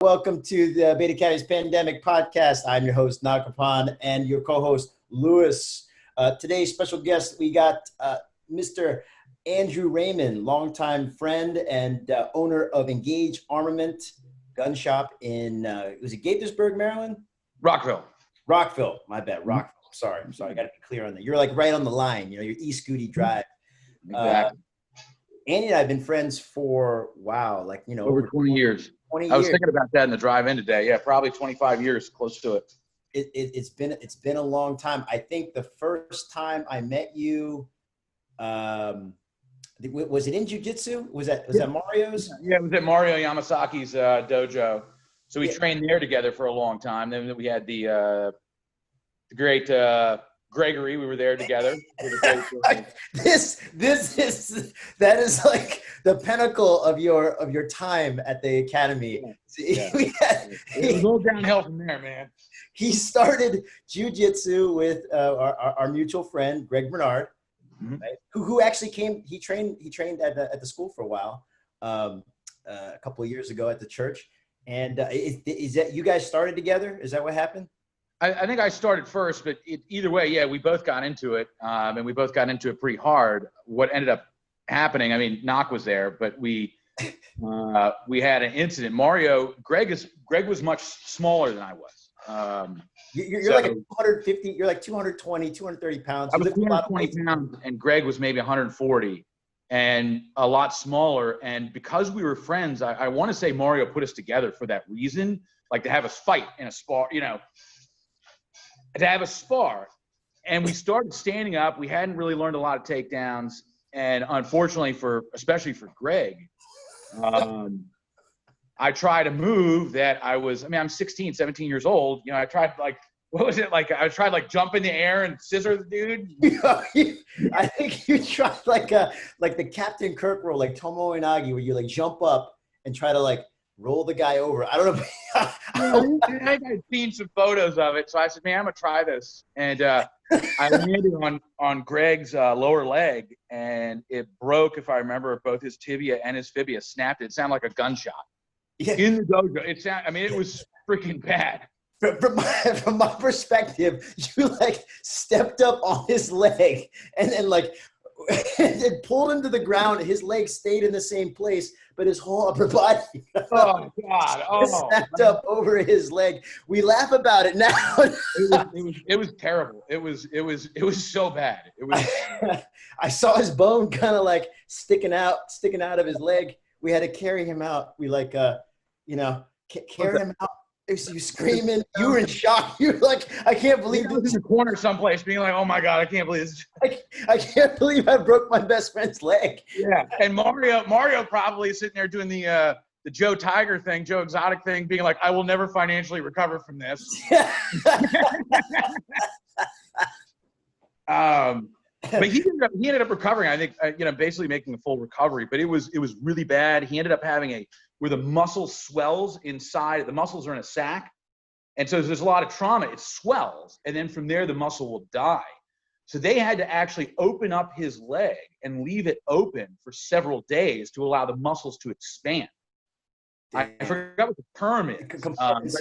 Welcome to the Beta Academy's Pandemic Podcast. I'm your host, Nakapan, and your co-host, Lewis. Today's special guest, we got Mr. Andrew Raymond, longtime friend and owner of Engage Armament gun shop in, was it Gaithersburg, Maryland? Rockville, my bad, Rockville. I'm sorry, I got to be clear on that. You're like right on the line, you're East Goody Drive. exactly. Andy and I have been friends for, wow, like, over 20 years. 20 years. I was thinking about that in the drive-in today. Yeah, probably 25 years, close to it. It's been a long time. I think the first time I met you, was it in Jiu-Jitsu? Was that Mario's? Yeah, it was at Mario Yamasaki's dojo. So we trained there together for a long time. Then we had the great Gregory. We were there together. That is like the pinnacle of your time at the academy. Yeah. It was all downhill from there, man. He started jiu-jitsu with our mutual friend Greg Bernard, right? who actually came. He trained at the school for a while, a couple of years ago at the church. And is that you guys started together? Is that what happened? I think I started first, but either way, yeah, we both got into it, and we both got into it pretty hard. What ended up happening, I mean, Knock was there, but we had an incident. Greg was much smaller than I was. You're like 250, you're like 220, 230 pounds. I was 220 pounds, and Greg was maybe 140 and a lot smaller. And because we were friends, I want to say Mario put us together for that reason, like to have us fight in a spar, to have a spar. And we started standing up. We hadn't really learned a lot of takedowns. And unfortunately especially for Greg, I tried a move that I'm 16, 17 years old. I tried I tried jump in the air and scissor the dude. I think you tried like the Captain Kirk role, like Tomo Inagi, where you jump up and try to roll the guy over. I don't know. I had seen some photos of it, so I said, "Man, I'm gonna try this." And I landed on Greg's lower leg, and it broke. If I remember, both his tibia and his fibia snapped. It sounded like a gunshot in the dojo. It was freaking bad. From my perspective, you stepped up on his leg and then it pulled him to the ground. His leg stayed in the same place, but his whole upper body snapped up over his leg. We laugh about it now. It was terrible. It was so bad. It was. I saw his bone kind of sticking out of his leg. We had to carry him out. We carried him out. You screaming, you were in shock. You were like, I can't believe I was in the corner someplace being like, oh my God, I can't believe this. I can't believe I broke my best friend's leg. Yeah. And Mario probably sitting there doing the Joe Tiger thing, Joe Exotic thing, being like, I will never financially recover from this. But he ended up recovering. I think, basically making a full recovery, but it was really bad. He ended up having where the muscle swells inside, the muscles are in a sac. And so there's a lot of trauma, it swells. And then from there, the muscle will die. So they had to actually open up his leg and leave it open for several days to allow the muscles to expand. I forgot what the term is.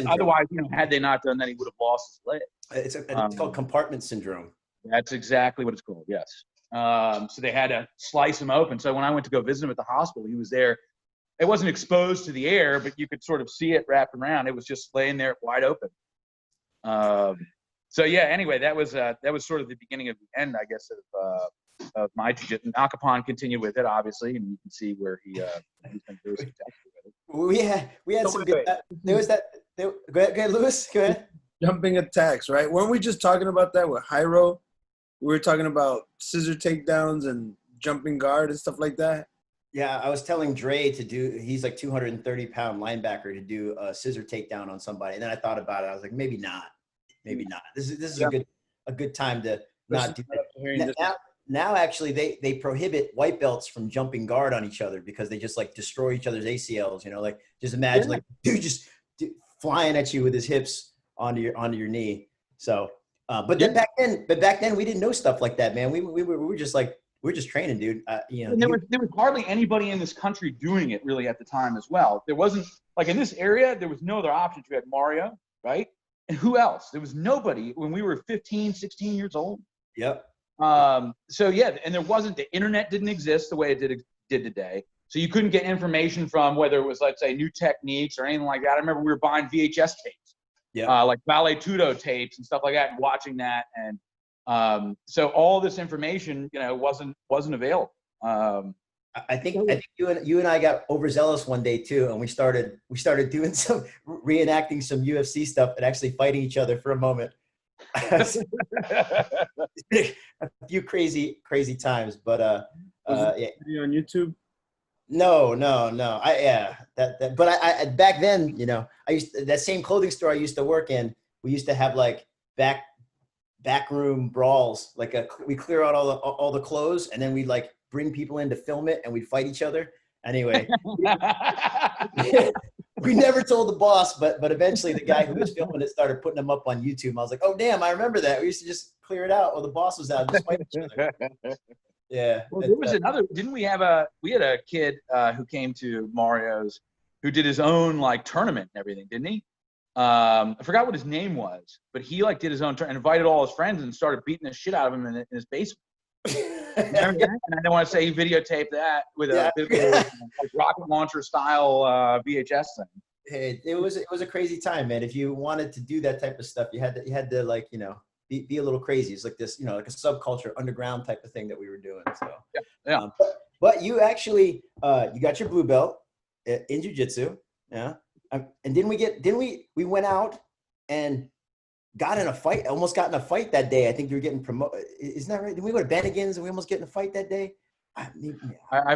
Otherwise, had they not done that, he would have lost his leg. It's called Compartment Syndrome. That's exactly what it's called, yes. So they had to slice him open. So when I went to go visit him at the hospital, he was there. It wasn't exposed to the air, but you could sort of see it wrapped around. It was just laying there wide open. So yeah, anyway, that was sort of the beginning of the end, I guess, of my jiu-jitsu. Nakapan continued with it, obviously, and you can see where he's been very successful with it. We had some good. There was that. Go ahead, Lewis. Go ahead. Jumping attacks, right? Weren't we just talking about that with Hyro? We were talking about scissor takedowns and jumping guard and stuff like that. Yeah, I was telling Dre he's like 230-pound linebacker to do a scissor takedown on somebody. And then I thought about it. I was like, maybe not. This is a good time to not do that. Now actually, they prohibit white belts from jumping guard on each other because they just destroy each other's ACLs. Just imagine dude just flying at you with his hips onto your knee. So, but back then we didn't know stuff like that, man. We were just we're just training, dude. And there was hardly anybody in this country doing it really at the time as well. There wasn't, like in this area, there was no other options. We had Mario, right? And who else? There was nobody when we were 15, 16 years old. Yep. So yeah, and there wasn't, the internet didn't exist the way it did today. So you couldn't get information from whether it was, let's say, new techniques or anything like that. I remember we were buying VHS tapes, like Ballet Tudo tapes and stuff like that, and watching that. And so all this information, wasn't available. I think you and I got overzealous one day too, and we started doing some reenacting some UFC stuff and actually fighting each other for a moment. A few crazy times, but yeah. On YouTube. No. But I back then, that same clothing store I used to work in, we used to have like backroom brawls. Like we clear out all the clothes, and then we'd like bring people in to film it, and we'd fight each other. Anyway, we never told the boss, but eventually the guy who was filming it started putting them up on YouTube. I was like, oh damn, I remember that. We used to just clear it out while the boss was out and just fight each other. Yeah. Well, there was another. Didn't we have we had a kid who came to Mario's who did his own like tournament and everything, didn't he? I forgot what his name was, but he like did his own and invited all his friends and started beating the shit out of him in his basement. Remember that? And I don't want to say he videotaped that with a like rocket launcher style VHS thing. Hey, it was a crazy time, man. If you wanted to do that type of stuff, you had to like, be a little crazy. It's like this, like a subculture underground type of thing that we were doing. So yeah. But you actually you got your blue belt in jiu-jitsu, yeah. And didn't we went out and got in a fight, almost got in a fight that day. I think you were getting promoted. Isn't that right? Did we go to Bennigan's and we almost get in a fight that day? I've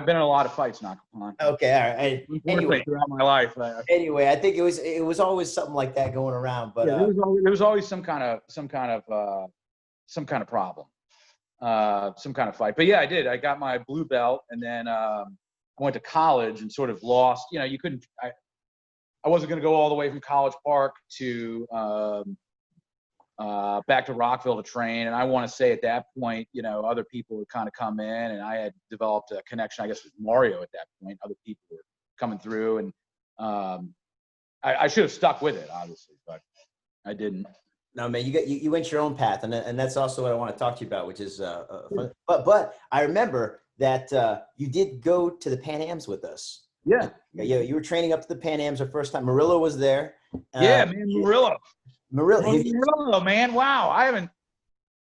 been in a lot of fights, Nakapan. Okay, all right. Anyway, throughout my life. Anyway, I think it was always something like that going around. But yeah, there was always some kind of problem, some kind of fight. But yeah, I did. I got my blue belt, and then I went to college and sort of lost. You couldn't. I wasn't going to go all the way from College Park to back to Rockville to train. And I want to say at that point, other people would kind of come in, and I had developed a connection, I guess, with Mario at that point. Other people were coming through, and I should have stuck with it, obviously, but I didn't. No, man, you went your own path, and that's also what I want to talk to you about, which is fun. But I remember that you did go to the Pan Ams with us. Yeah. Yeah, you were training up to the Pan Ams the first time. Murillo was there. Yeah, man, Murillo, man. Wow, I haven't.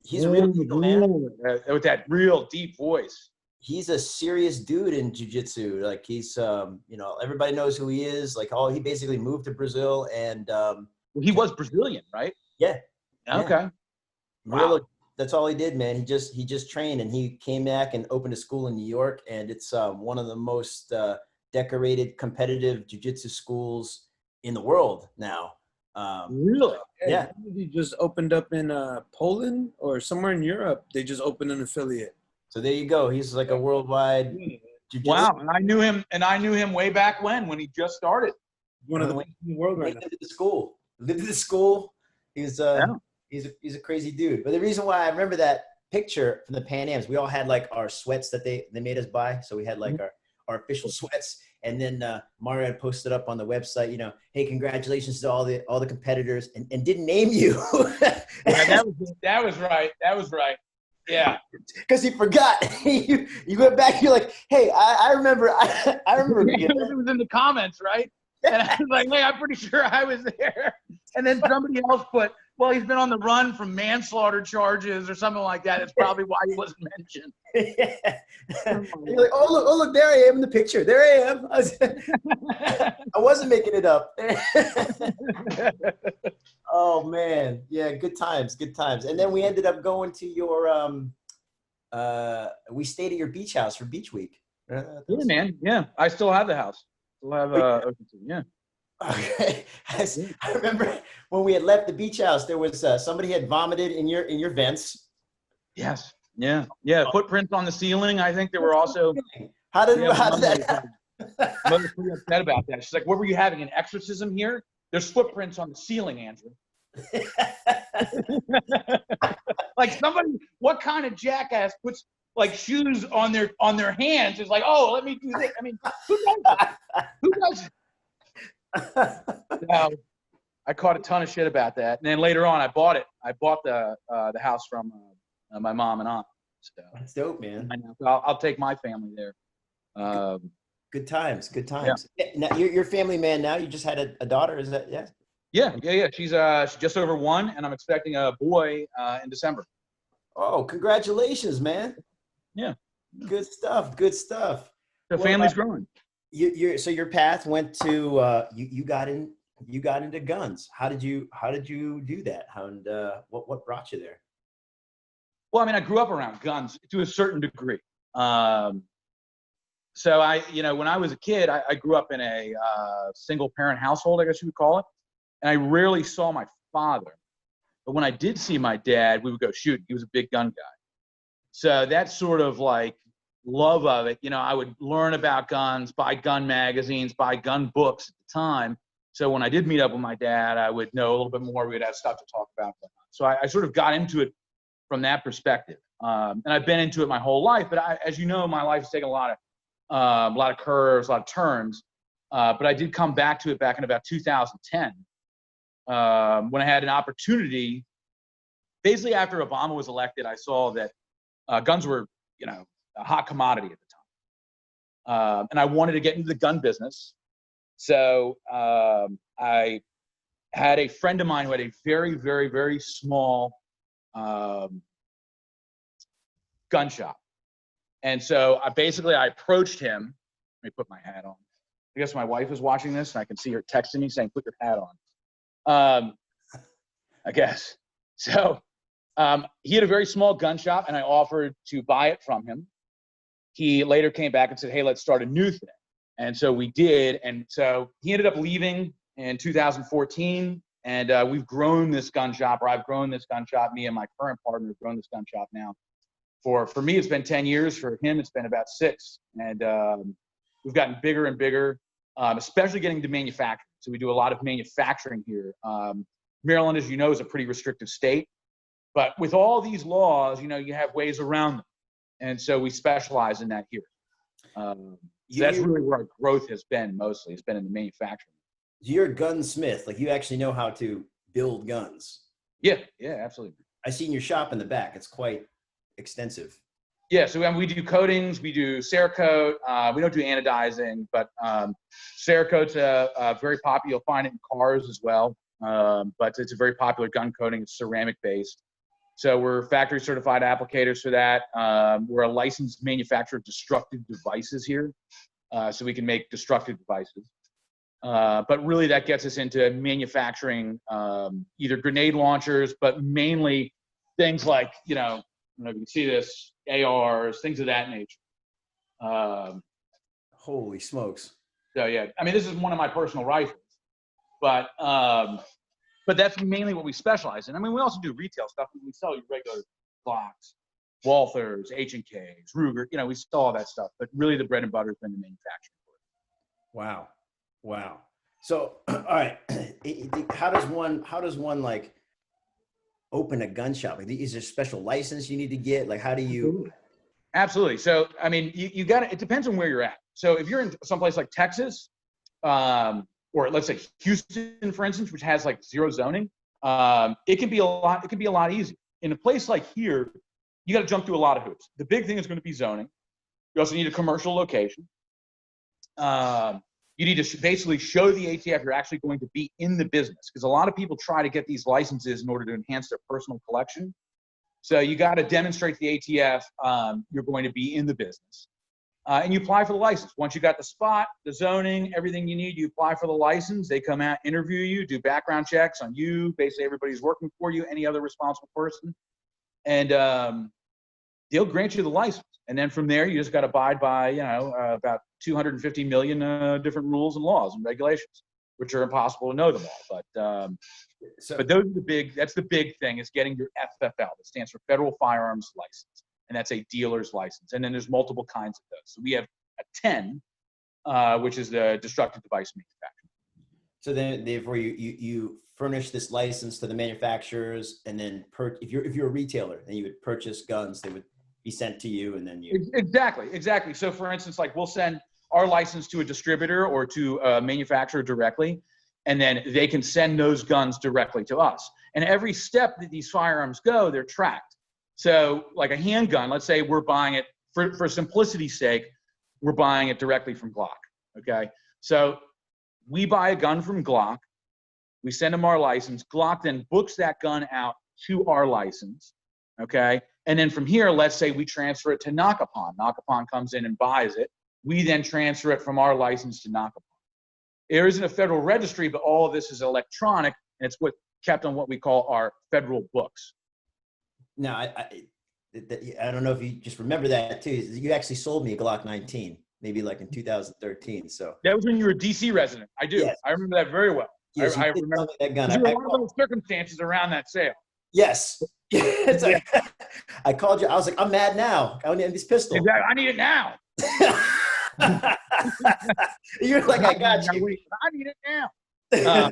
He's a real deal, man. With that real deep voice. He's a serious dude in jiu-jitsu. Like he's, everybody knows who he is. Like he basically moved to Brazil, and he was Brazilian, right? Yeah. Okay. Murillo, wow. That's all he did, man. He just trained, and he came back and opened a school in New York, and it's one of the most decorated competitive jiu-jitsu schools in the world now. Really? Yeah. He just opened up in Poland or somewhere in Europe. They just opened an affiliate. So there you go. He's like a worldwide jiu-jitsu. Wow. And I knew him way back when he just started. One of the best in the world right now. Lived at the school. He's a crazy dude. But the reason why I remember that picture from the Pan Ams, we all had like our sweats that they made us buy. So we had like our official sweats. And then Mario had posted up on the website, hey, congratulations to all the competitors, and didn't name you. Yeah, that was right. Yeah. Because he forgot. you went back, you're like, hey, I remember. I remember. It was in the comments, right? And I was like, hey, I'm pretty sure I was there. And then somebody else put, well, he's been on the run from manslaughter charges or something like that. That's probably why he wasn't mentioned. Yeah. You're like, oh look, there I am in the picture. There I am. I wasn't making it up. Oh man, yeah, good times. And then we ended up going to your we stayed at your beach house for Beach Week. Yeah, man. Yeah, I still have the house. Still have yeah. Okay. I remember when we had left the beach house, there was somebody had vomited in your vents. Yes. Yeah. Footprints on the ceiling. I think there were also. How did that? Mother's pretty upset about that. She's like, "What were you having? An exorcism here? There's footprints on the ceiling, Andrew." Like somebody, what kind of jackass puts like shoes on their hands. It's like, oh, let me do this. I mean, who does it? Who does it? So I caught a ton of shit about that. And then later on, I bought it. I bought the house from my mom and aunt. So That's dope, man. I know. So I'll take my family there. Good times. Good times. Yeah. Now, you're family man now. You just had a daughter. Is that Yeah. She's just over 1, and I'm expecting a boy in December. Oh, congratulations, man. Yeah. Good stuff. Good stuff. The family's growing. So your path went to you got into guns. How did you do that? What brought you there? Well, I mean, I grew up around guns to a certain degree. So when I was a kid, I grew up in a single parent household, I guess you would call it. And I rarely saw my father. But when I did see my dad, we would go shooting. He was a big gun guy. So that sort of like love of it, I would learn about guns, buy gun magazines, buy gun books at the time. So when I did meet up with my dad, I would know a little bit more. We'd have stuff to talk about. So I sort of got into it from that perspective. And I've been into it my whole life. But as you know, my life has taken a lot of curves, a lot of turns. But I did come back to it back in about 2010 when I had an opportunity. Basically, after Obama was elected, I saw that guns were, a hot commodity at the time. And I wanted to get into the gun business. So I had a friend of mine who had a very, very, very small gun shop. And so I approached him. Let me put my hat on. I guess my wife is watching this and I can see her texting me saying, put your hat on. I guess. So he had a very small gun shop and I offered to buy it from him. He later came back and said, hey, let's start a new thing. And so we did. And so he ended up leaving in 2014. And we've grown this gun shop, or I've grown this gun shop. Me and my current partner have grown this gun shop now. For me, it's been 10 years. For him, it's been about 6. And we've gotten bigger and bigger, especially getting to manufacturing. So we do a lot of manufacturing here. Maryland, as you know, is a pretty restrictive state. But with all these laws, you have ways around them. And so we specialize in that here. So that's really where our growth has been mostly. It's been in the manufacturing. You're a gunsmith. Like, you actually know how to build guns. Yeah, absolutely. I seen your shop in the back. It's quite extensive. Yeah, so we do coatings, we do Cerakote. We don't do anodizing, but Cerakote's very popular. You'll find it in cars as well, but it's a very popular gun coating. It's ceramic-based. So we're factory certified applicators for that. We're a licensed manufacturer of destructive devices here, so we can make destructive devices. But really that gets us into manufacturing either grenade launchers, but mainly things like, I don't know if you can see this, ARs, things of that nature. Holy smokes. So yeah, I mean, this is one of my personal rifles, but that's mainly what we specialize in. I mean, we also do retail stuff. We sell you regular Glocks, Walthers, H&Ks, Ruger, we sell all that stuff, but really the bread and butter has been the manufacturing. Wow. So, all right. How does one like open a gun shop? Like, is there a special license you need to get? Like, how do you? Absolutely. So, I mean, you got to, it depends on where you're at. So if you're in someplace like Texas, or let's say Houston, for instance, which has like 0 zoning, it can be a lot easier. In a place like here, you got to jump through a lot of hoops. The big thing is going to be zoning. You also need a commercial location. You need to basically show the ATF you're actually going to be in the business, because a lot of people try to get these licenses in order to enhance their personal collection. So you got to demonstrate to the ATF you're going to be in the business. And you apply for the license. Once you got the spot, the zoning, everything you need, you apply for the license. They come out, interview you, do background checks on you, basically everybody's working for you, any other responsible person. And they'll grant you the license. And then from there, you just got to abide by, about 250 million different rules and laws and regulations, which are impossible to know them all. But those are that's the big thing, is getting your FFL. That stands for Federal Firearms License. And that's a dealer's license. And then there's multiple kinds of those. So we have a 10, which is the destructive device manufacturer. So then therefore you furnish this license to the manufacturers, and then if you're a retailer, then you would purchase guns. They would be sent to you, and then you. Exactly. So for instance, like we'll send our license to a distributor or to a manufacturer directly, and then they can send those guns directly to us. And every step that these firearms go, they're tracked. So like a handgun, let's say we're buying it, for simplicity's sake, we're buying it directly from Glock, okay? So we buy a gun from Glock, we send them our license, Glock then books that gun out to our license, okay? And then from here, let's say we transfer it to Nakapan. Nakapan comes in and buys it. We then transfer it from our license to Nakapan. There isn't a federal registry, but all of this is electronic, and it's what kept on what we call our federal books. Now, I don't know if you just remember that too. You actually sold me a Glock 19, maybe like in 2013. So that was when you were a DC resident. I do. Yes. I remember that very well. Yes, I remember that gun. There were a lot of little circumstances around that sale. Yes. It's like, I called you. I was like, I'm mad now. I need this pistol. Exactly. I need it now. You're like, I got you. I need it now.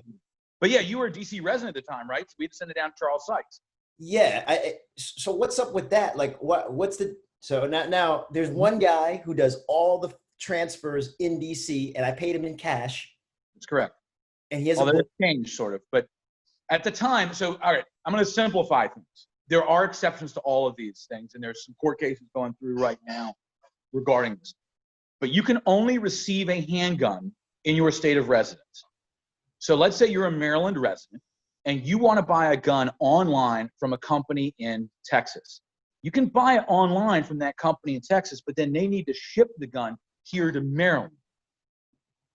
But yeah, you were a DC resident at the time, right? So we had to send it down to Charles Sykes. Yeah. So what's up with that? Like, what's the, so now there's one guy who does all the transfers in DC, and I paid him in cash. That's correct. And he has changed sort of, but at the time, so all right, I'm going to simplify things. There are exceptions to all of these things, and there's some court cases going through right now regarding this. But you can only receive a handgun in your state of residence. So let's say you're a Maryland resident and you want to buy a gun online from a company in Texas. You can buy it online from that company in Texas, but then they need to ship the gun here to Maryland.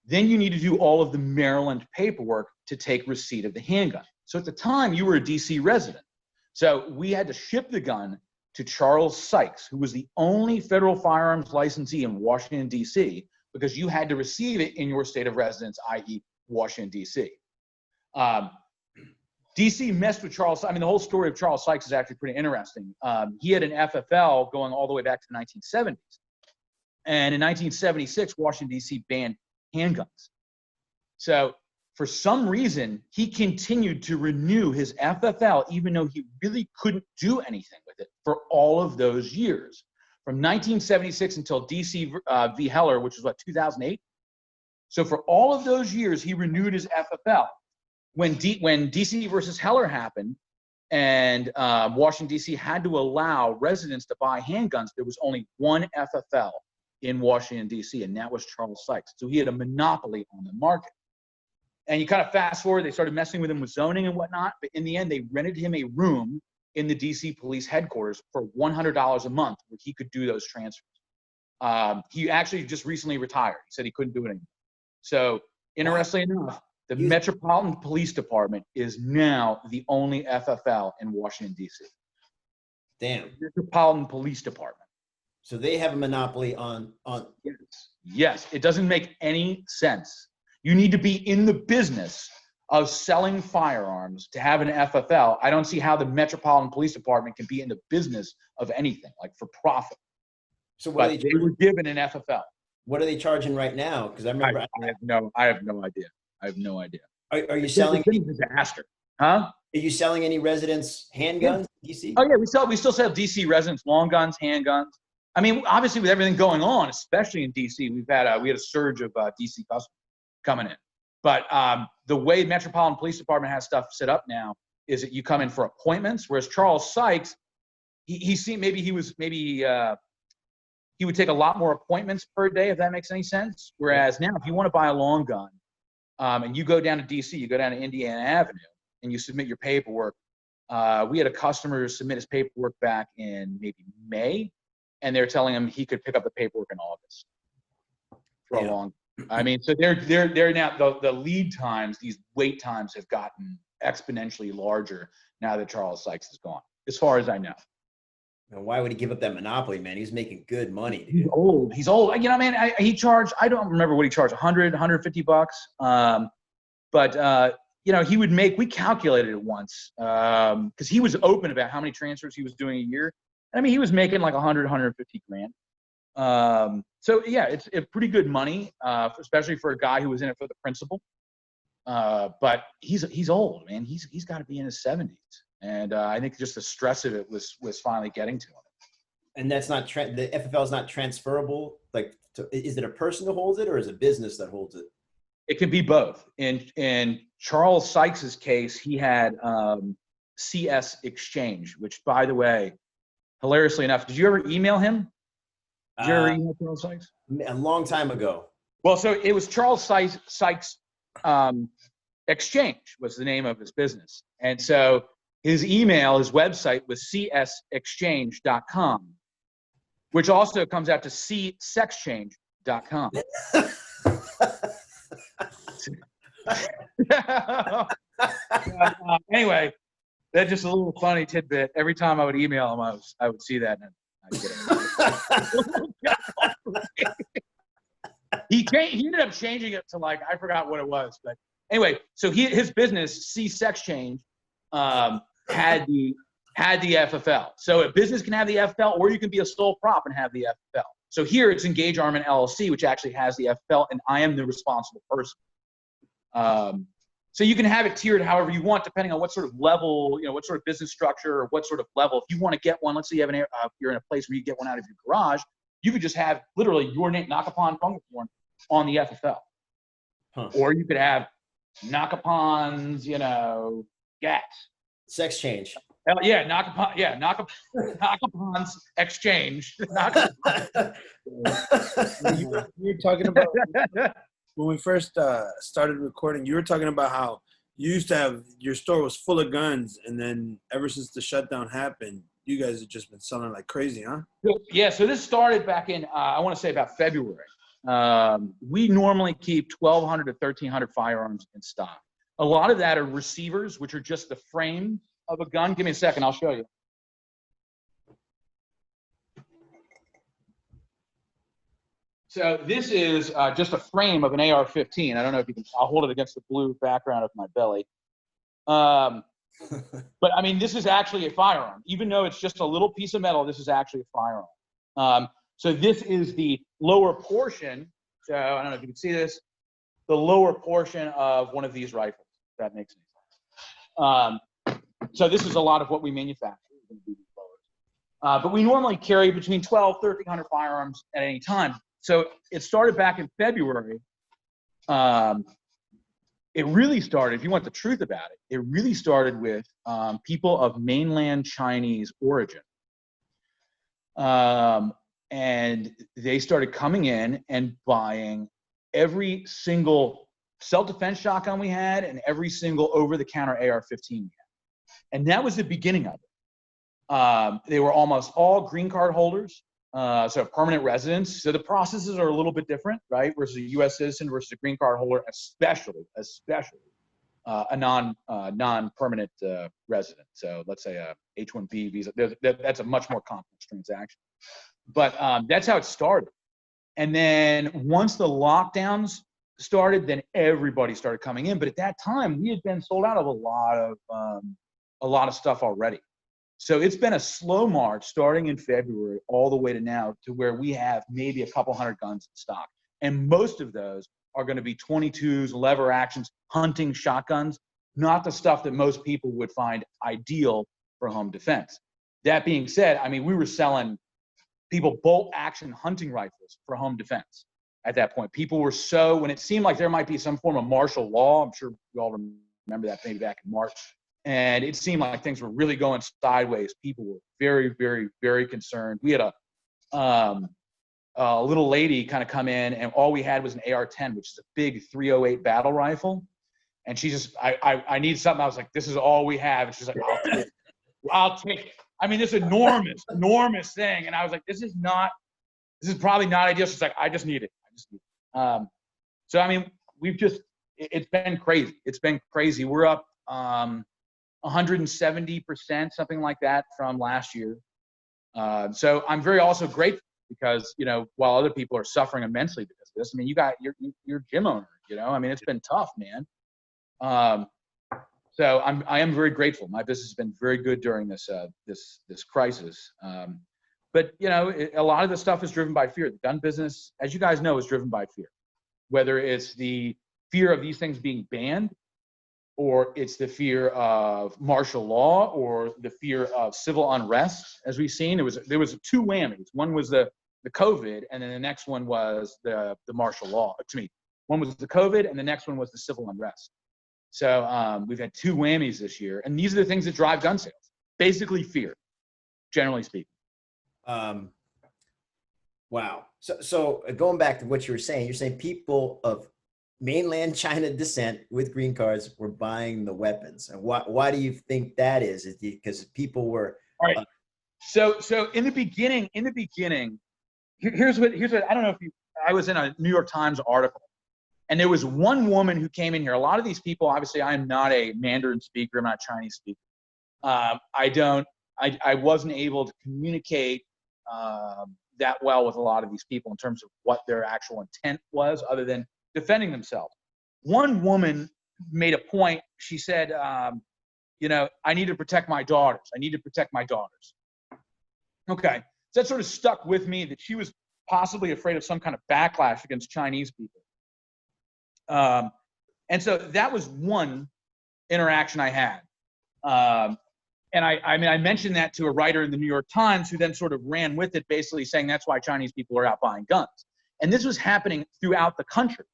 Then you need to do all of the Maryland paperwork to take receipt of the handgun. So at the time, you were a DC resident. So we had to ship the gun to Charles Sykes, who was the only federal firearms licensee in Washington, D.C., because you had to receive it in your state of residence, i.e. Washington, D.C. D.C. messed with Charles. I mean, the whole story of Charles Sykes is actually pretty interesting. He had an FFL going all the way back to the 1970s. And in 1976, Washington, D.C. banned handguns. So for some reason, he continued to renew his FFL, even though he really couldn't do anything with it for all of those years. From 1976 until DC v. Heller, which was what, 2008? So for all of those years, he renewed his FFL. When DC versus Heller happened and Washington, D.C. had to allow residents to buy handguns, there was only one FFL in Washington, D.C., and that was Charles Sykes. So he had a monopoly on the market. And you kind of fast forward, they started messing with him with zoning and whatnot, but in the end, they rented him a room in the D.C. police headquarters for $100 a month where he could do those transfers. He actually just recently retired. He said he couldn't do it anymore. So interestingly enough, the Metropolitan Police Department is now the only FFL in Washington, D.C. Damn. Metropolitan Police Department. So they have a monopoly on. Yes, it doesn't make any sense. You need to be in the business of selling firearms to have an FFL. I don't see how the Metropolitan Police Department can be in the business of anything, like for profit. So what they were given an FFL. What are they charging right now? Because I remember I have no idea. Are you selling any disaster? Huh? Are you selling any residents handguns in DC? Oh yeah, we still sell DC residents long guns, handguns. I mean, obviously with everything going on, especially in DC, we had a surge of DC customers coming in. But the way Metropolitan Police Department has stuff set up now is that you come in for appointments, whereas Charles Sykes, he would take a lot more appointments per day, if that makes any sense. Whereas now, if you want to buy a long gun and you go down to DC, you go down to Indiana Avenue, and you submit your paperwork. We had a customer submit his paperwork back in maybe May, and they're telling him he could pick up the paperwork in August for a long. I mean, so they're now the lead times, these wait times have gotten exponentially larger now that Charles Sykes is gone, as far as I know. And why would he give up that monopoly, man? He was making good money, dude. He's old. You know, man, he charged, I don't remember what he charged, $150. But you know, he would make, we calculated it once, because he was open about how many transfers he was doing a year. I mean, he was making like 150 grand. So yeah, it's pretty good money, especially for a guy who was in it for the principal. But he's old, man. He's got to be in his 70s, and I think just the stress of it was finally getting to him. And that's not the FFL is not transferable. Like, is it a person that holds it, or is it a business that holds it? It can be both. In Charles Sykes's case, he had CS Exchange, which, by the way, hilariously enough, did you ever email him? Did you ever email Charles Sykes? A long time ago. Well, so it was Charles Sykes Exchange was the name of his business. And so his email, his website was csexchange.com, which also comes out to csexchange.com. Anyway, that's just a little funny tidbit. Every time I would email him, I would see that and I'd get it. He ended up changing it to, like, I forgot what it was, but anyway, so his business, csexchange, had the FFL. So a business can have the FFL, or you can be a sole prop and have the FFL. So here it's Engage Armament LLC, which actually has the FFL, and I am the responsible person. So you can have it tiered however you want, depending on what sort of level, what sort of business structure, or what sort of level. If you want to get one, let's say you have you're in a place where you get one out of your garage, you could just have literally your name, Nakapan Phungephorn, on the FFL. Huh. Or you could have Nakapan's, Gats. Sex change. Yeah, Nakapan's exchange. You were talking about when we first started recording. You were talking about how you used to have your store was full of guns, and then ever since the shutdown happened, you guys have just been selling like crazy, huh? Yeah. So this started back in I want to say about February. We normally keep 1,200 to 1,300 firearms in stock. A lot of that are receivers, which are just the frame of a gun. Give me a second, I'll show you. So this is just a frame of an AR-15. I don't know if you can, I'll hold it against the blue background of my belly. But I mean, this is actually a firearm. Even though it's just a little piece of metal, this is actually a firearm. So this is the lower portion. So I don't know if you can see this, the lower portion of one of these rifles, if that makes any sense. So this is a lot of what we manufacture. But we normally carry between 1,200 to 1,300 firearms at any time. So it started back in February. It really started, if you want the truth about it, it really started with people of mainland Chinese origin. And they started coming in and buying every single self-defense shotgun we had and every single over-the-counter AR-15 we had. And that was the beginning of it. They were almost all green card holders, so permanent residents. So the processes are a little bit different, right? Versus a U.S. citizen versus a green card holder, especially a non-permanent resident. So let's say a H-1B visa. That's a much more complex transaction. But that's how it started. And then once the lockdowns started, then everybody started coming in. But at that time, we had been sold out of a lot of stuff already. So it's been a slow march starting in February all the way to now, to where we have maybe a couple hundred guns in stock. And most of those are going to be 22s, lever actions, hunting shotguns, not the stuff that most people would find ideal for home defense. That being said, I mean, we were selling people bolt action hunting rifles for home defense at that point. People were when it seemed like there might be some form of martial law, I'm sure you all remember that maybe back in March, and it seemed like things were really going sideways. People were very, very, very concerned. We had a little lady kind of come in, and all we had was an AR-10, which is a big .308 battle rifle. And she just, I need something. I was like, this is all we have. And she's like, I'll take it. I mean, this enormous thing. And I was like, this is probably not ideal. She's like, I just need it. So, I mean, it's been crazy. It's been crazy. We're up 170%, something like that from last year. So I'm very also grateful because, while other people are suffering immensely because of this, I mean, you're gym owner, I mean, it's been tough, man. So I am very grateful. My business has been very good during this crisis. But a lot of the stuff is driven by fear. The gun business, as you guys know, is driven by fear. Whether it's the fear of these things being banned, or it's the fear of martial law, or the fear of civil unrest, as we've seen. There was two whammies. One was the COVID, and then the next one was the martial law. One was the COVID, and the next one was the civil unrest. So we've had two whammies this year, and these are the things that drive gun sales. Basically, fear, generally speaking. Wow. So going back to what you were saying, you're saying people of mainland China descent with green cards were buying the weapons, and why do you think that is? Is it because people were? All right. So in the beginning, here's what I don't know if I was in a New York Times article, and there was one woman who came in here. A lot of these people, obviously, I am not a Mandarin speaker. I'm not a Chinese speaker. I wasn't able to communicate that well with a lot of these people in terms of what their actual intent was, other than defending themselves. One woman made a point. She said, I need to protect my daughters. I need to protect my daughters. Okay. So that sort of stuck with me, that she was possibly afraid of some kind of backlash against Chinese people. And so that was one interaction I had. And I mentioned that to a writer in the New York Times, who then sort of ran with it, basically saying that's why Chinese people are out buying guns. And this was happening throughout the country.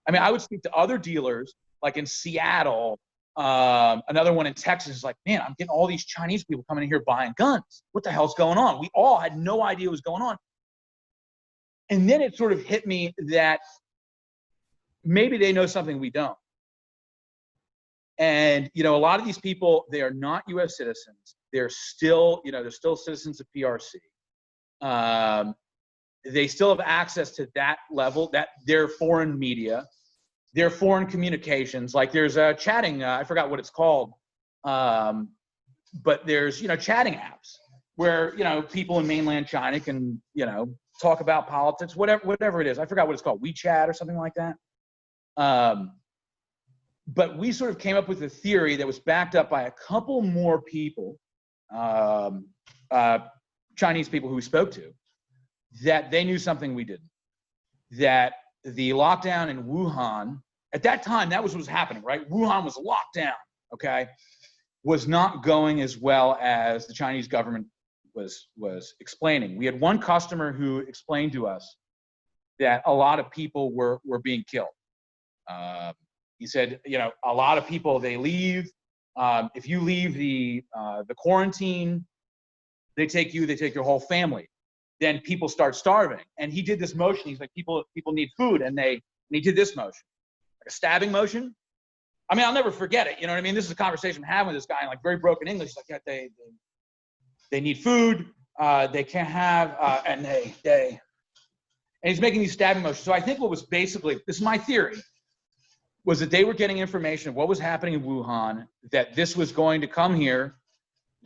I mean, I would speak to other dealers, like in Seattle, another one in Texas, is like, man, I'm getting all these Chinese people coming in here buying guns. What the hell's going on? We all had no idea what was going on. And then it sort of hit me that maybe they know something we don't. And, a lot of these people, they are not U.S. citizens. They're still, they're still citizens of PRC. They still have access to that level, that their foreign media, their foreign communications. Like there's a chatting, I forgot what it's called, but there's, chatting apps where, people in mainland China can, talk about politics, whatever it is. I forgot what it's called, WeChat or something like that. But we sort of came up with a theory that was backed up by a couple more people, Chinese people who we spoke to, that they knew something we didn't. That the lockdown in Wuhan, at that time, that was what was happening, right? Wuhan was locked down, okay? Was not going as well as the Chinese government was explaining. We had one customer who explained to us that a lot of people were being killed. He said, a lot of people, they leave. If you leave the quarantine, they take your whole family. Then people start starving. And he did this motion. He's like, people need food, and he did this motion, like a stabbing motion. I mean, I'll never forget it. You know what I mean? This is a conversation I'm having with this guy in like very broken English. He's like, yeah, they need food. They can't have, and he's making these stabbing motions. So I think what was basically, this is my theory, was that they were getting information of what was happening in Wuhan, that this was going to come here,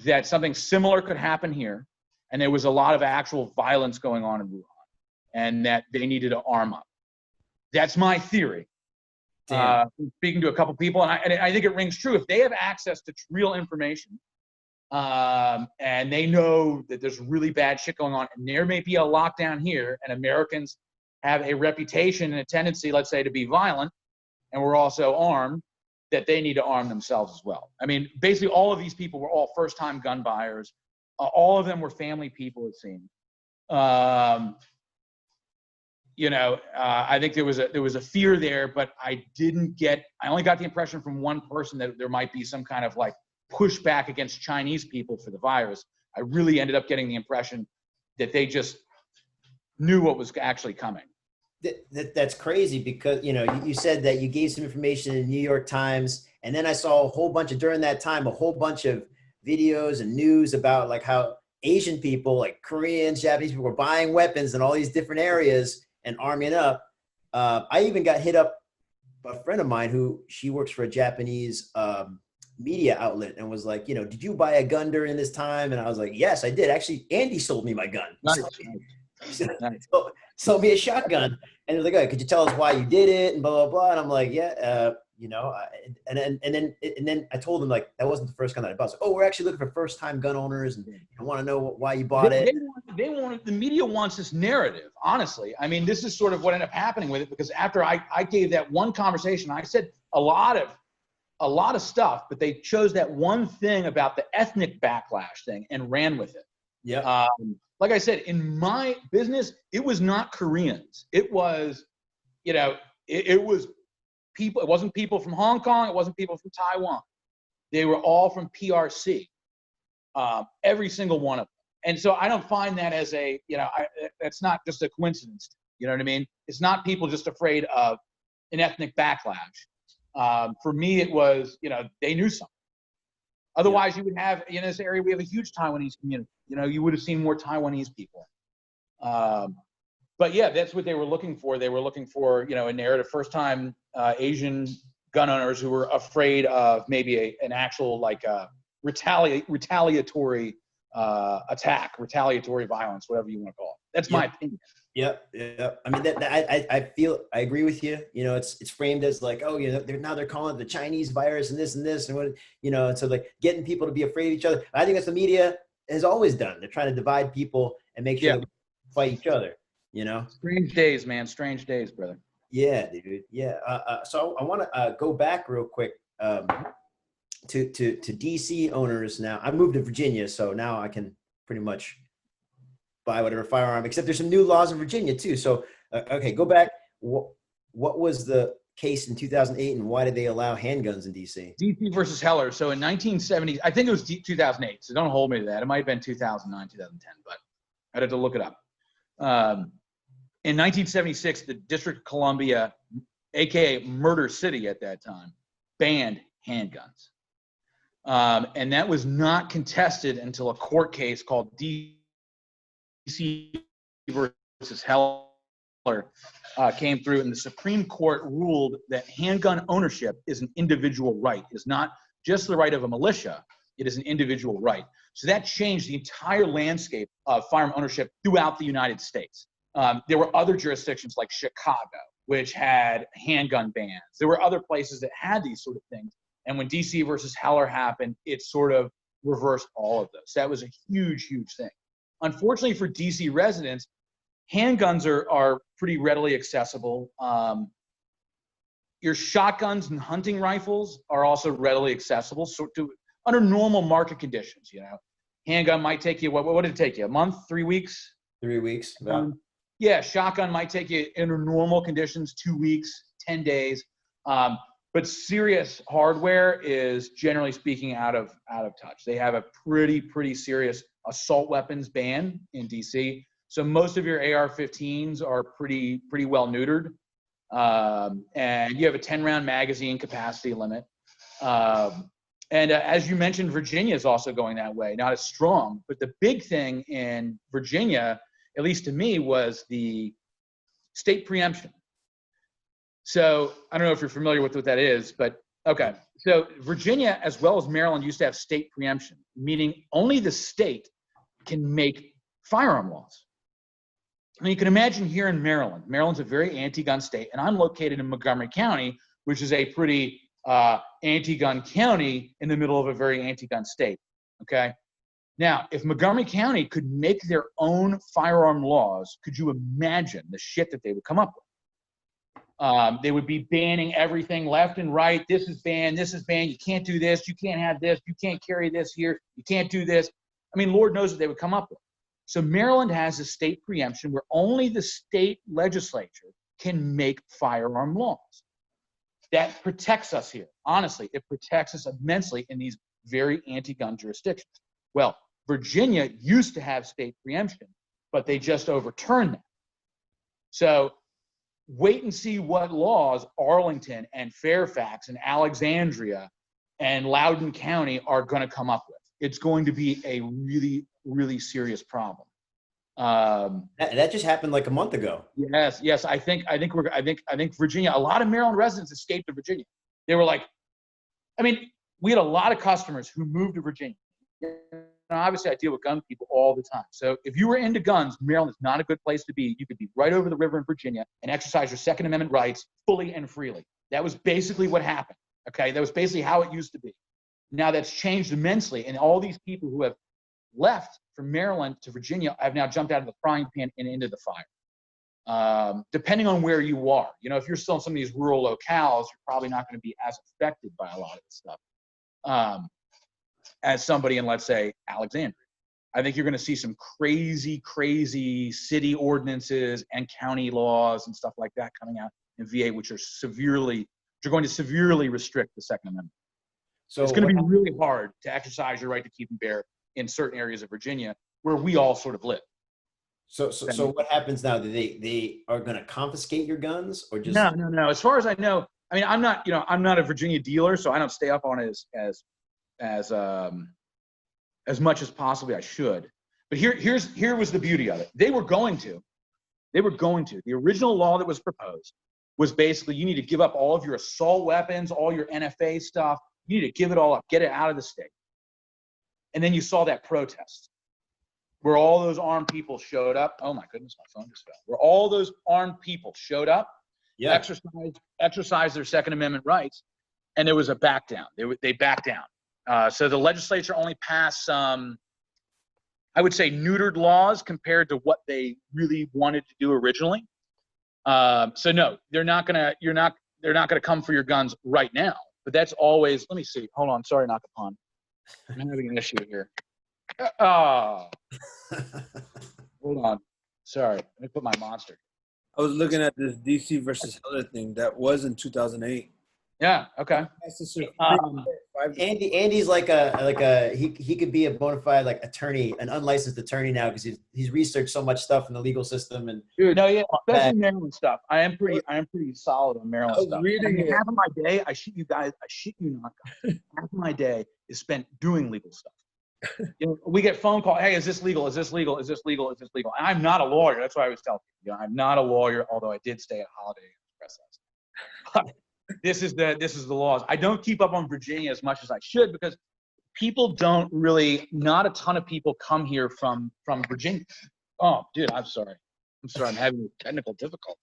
that something similar could happen here, and there was a lot of actual violence going on in Wuhan, and that they needed to arm up. That's my theory. Speaking to a couple people, and I think it rings true. If they have access to real information, and they know that there's really bad shit going on, and there may be a lockdown here, and Americans have a reputation and a tendency, let's say, to be violent, and we're also armed, that they need to arm themselves as well. I mean, basically all of these people were all first-time gun buyers. All of them were family people, it seemed. I think there was a fear there, but I only got the impression from one person that there might be some kind of like pushback against Chinese people for the virus. I really ended up getting the impression that they just knew what was actually coming. That's crazy, because you said that you gave some information in the New York Times, and then I saw during that time a whole bunch of videos and news about like how Asian people, like Koreans, Japanese people, were buying weapons in all these different areas and arming up. I even got hit up by a friend of mine she works for a Japanese media outlet, and was like, did you buy a gun during this time? And I was like, yes, I did. Actually, Andy sold me my gun. Nice. Sold me a shotgun, and he was like, "Oh, could you tell us why you did it?" And blah blah blah. And I'm like, "Yeah, and then I told him like that wasn't the first gun that I bought. So, we're actually looking for first-time gun owners, and I want to know why you bought it. They want the media wants this narrative. Honestly, I mean, this is sort of what ended up happening with it, because after I gave that one conversation, I said a lot of a lot of stuff, but they chose that one thing about the ethnic backlash thing and ran with it. Yeah. Like I said, in my business, it was not Koreans. It was, you know, it was people. It wasn't people from Hong Kong. It wasn't people from Taiwan. They were all from PRC. Every single one of them. And so I don't find that as a, you know, that's not just a coincidence. You know what I mean? It's not people just afraid of an ethnic backlash. For me, it was, you know, they knew something. Otherwise, you would have, in this area, we have a huge Taiwanese community. You know, you would have seen more Taiwanese people. But yeah, that's what they were looking for. They were looking for, you know, a narrative. First time Asian gun owners who were afraid of maybe an actual like retaliatory attack, retaliatory violence, whatever you want to call it. That's my opinion. Yep. I mean, I agree with you. You know, it's framed as like, oh, you know, they're calling it the Chinese virus and this and what, you know, and so like getting people to be afraid of each other. I think that's the media has always done. They're trying to divide people and make sure that we fight each other. You know, strange days, man. Strange days, brother. Yeah, dude. Yeah. So I want to go back real quick to DC owners. Now I moved to Virginia, so now I can pretty much buy whatever firearm, except there's some new laws in Virginia too. So, okay, go back. What was the case in 2008 and why did they allow handguns in DC? DC versus Heller. So in 1970, I think it was 2008. So don't hold me to that. It might have been 2009, 2010, but I'd have to look it up. In 1976, the District of Columbia, AKA Murder City at that time, banned handguns. And that was not contested until a court case called DC versus Heller came through, and the Supreme Court ruled that handgun ownership is an individual right. It is not just the right of a militia, it is an individual right. So that changed the entire landscape of firearm ownership throughout the United States. There were other jurisdictions like Chicago, which had handgun bans. There were other places that had these sort of things. And when DC versus Heller happened, it sort of reversed all of those. So that was a huge, huge thing. Unfortunately for DC residents, handguns are pretty readily accessible. Your shotguns and hunting rifles are also readily accessible. So under normal market conditions, you know, handgun might take you, what did it take you? A month, 3 weeks? 3 weeks. Yeah, shotgun might take you under normal conditions, 2 weeks, 10 days. But serious hardware is generally speaking out of touch. They have a pretty serious assault weapons ban in DC. So most of your AR-15s are pretty well neutered. And you have a 10-round magazine capacity limit. And as you mentioned, Virginia is also going that way. Not as strong, but the big thing in Virginia, at least to me, was the state preemption. So I don't know if you're familiar with what that is, but okay. So Virginia, as well as Maryland, used to have state preemption, meaning only the state can make firearm laws. I mean, you can imagine here in Maryland. Maryland's a very anti-gun state, and I'm located in Montgomery County, which is a pretty anti-gun county in the middle of a very anti-gun state, okay? Now, if Montgomery County could make their own firearm laws, could you imagine the shit that they would come up with? They would be banning everything left and right. This is banned, you can't do this, you can't have this, you can't carry this here, you can't do this. I mean, Lord knows what they would come up with. So Maryland has a state preemption where only the state legislature can make firearm laws. That protects us here. Honestly, it protects us immensely in these very anti-gun jurisdictions. Well, Virginia used to have state preemption, but they just overturned that. So wait and see what laws Arlington and Fairfax and Alexandria and Loudoun County are going to come up with. It's going to be a really serious problem. That just happened like a month ago. Yes. I think Virginia. A lot of Maryland residents escaped to Virginia. They were like, I mean, we had a lot of customers who moved to Virginia. Now, obviously, I deal with gun people all the time. So if you were into guns, Maryland is not a good place to be. You could be right over the river in Virginia and exercise your Second Amendment rights fully and freely. That was basically what happened. Okay, that was basically how it used to be. Now that's changed immensely, and all these people who have left from Maryland to Virginia have now jumped out of the frying pan and into the fire. depending on where you are. You know, if you're still in some of these rural locales, you're probably not going to be as affected by a lot of this stuff as somebody in, let's say, Alexandria. I think you're going to see some crazy city ordinances and county laws and stuff like that coming out in VA, which are going to severely restrict the Second Amendment. So it's going to be really hard to exercise your right to keep and bear in certain areas of Virginia where we all sort of live. So what happens now? Do they are going to confiscate your guns or just? No. As far as I know, I mean, I'm not a Virginia dealer, so I don't stay up on it as much as possibly I should. But here was the beauty of it. They were going to. The original law that was proposed was basically you need to give up all of your assault weapons, all your NFA stuff. You need to give it all up, get it out of the state. And then you saw that protest where all those armed people showed up. Oh my goodness, my phone just fell. Where all those armed people showed up, exercised their Second Amendment rights, and there was a back down. They backed down. So the legislature only passed some, I would say, neutered laws compared to what they really wanted to do originally. So no, they're not gonna come for your guns right now. But that's always. Let me see. Hold on. Sorry, Nakapan. I'm having an issue here. Oh. Hold on. Sorry. Let me put my monster. I was looking at this DC versus Heller thing that was in 2008. Yeah. Okay. Andy's like he could be a bona fide like attorney, an unlicensed attorney now because he's researched so much stuff in the legal system and. Dude, no, yeah, especially Maryland stuff. I am pretty solid on Maryland stuff. Half of my day, I shit you not. Half of my day is spent doing legal stuff. You know, we get phone call. Hey, is this legal? Is this legal? Is this legal? Is this legal? And I'm not a lawyer. That's why I was telling you. I'm not a lawyer, although I did stay at Holiday Express last night. This is the laws. I don't keep up on Virginia as much as I should because people don't really. Not a ton of people come here from Virginia. Oh, dude, I'm sorry. I'm having technical difficulty.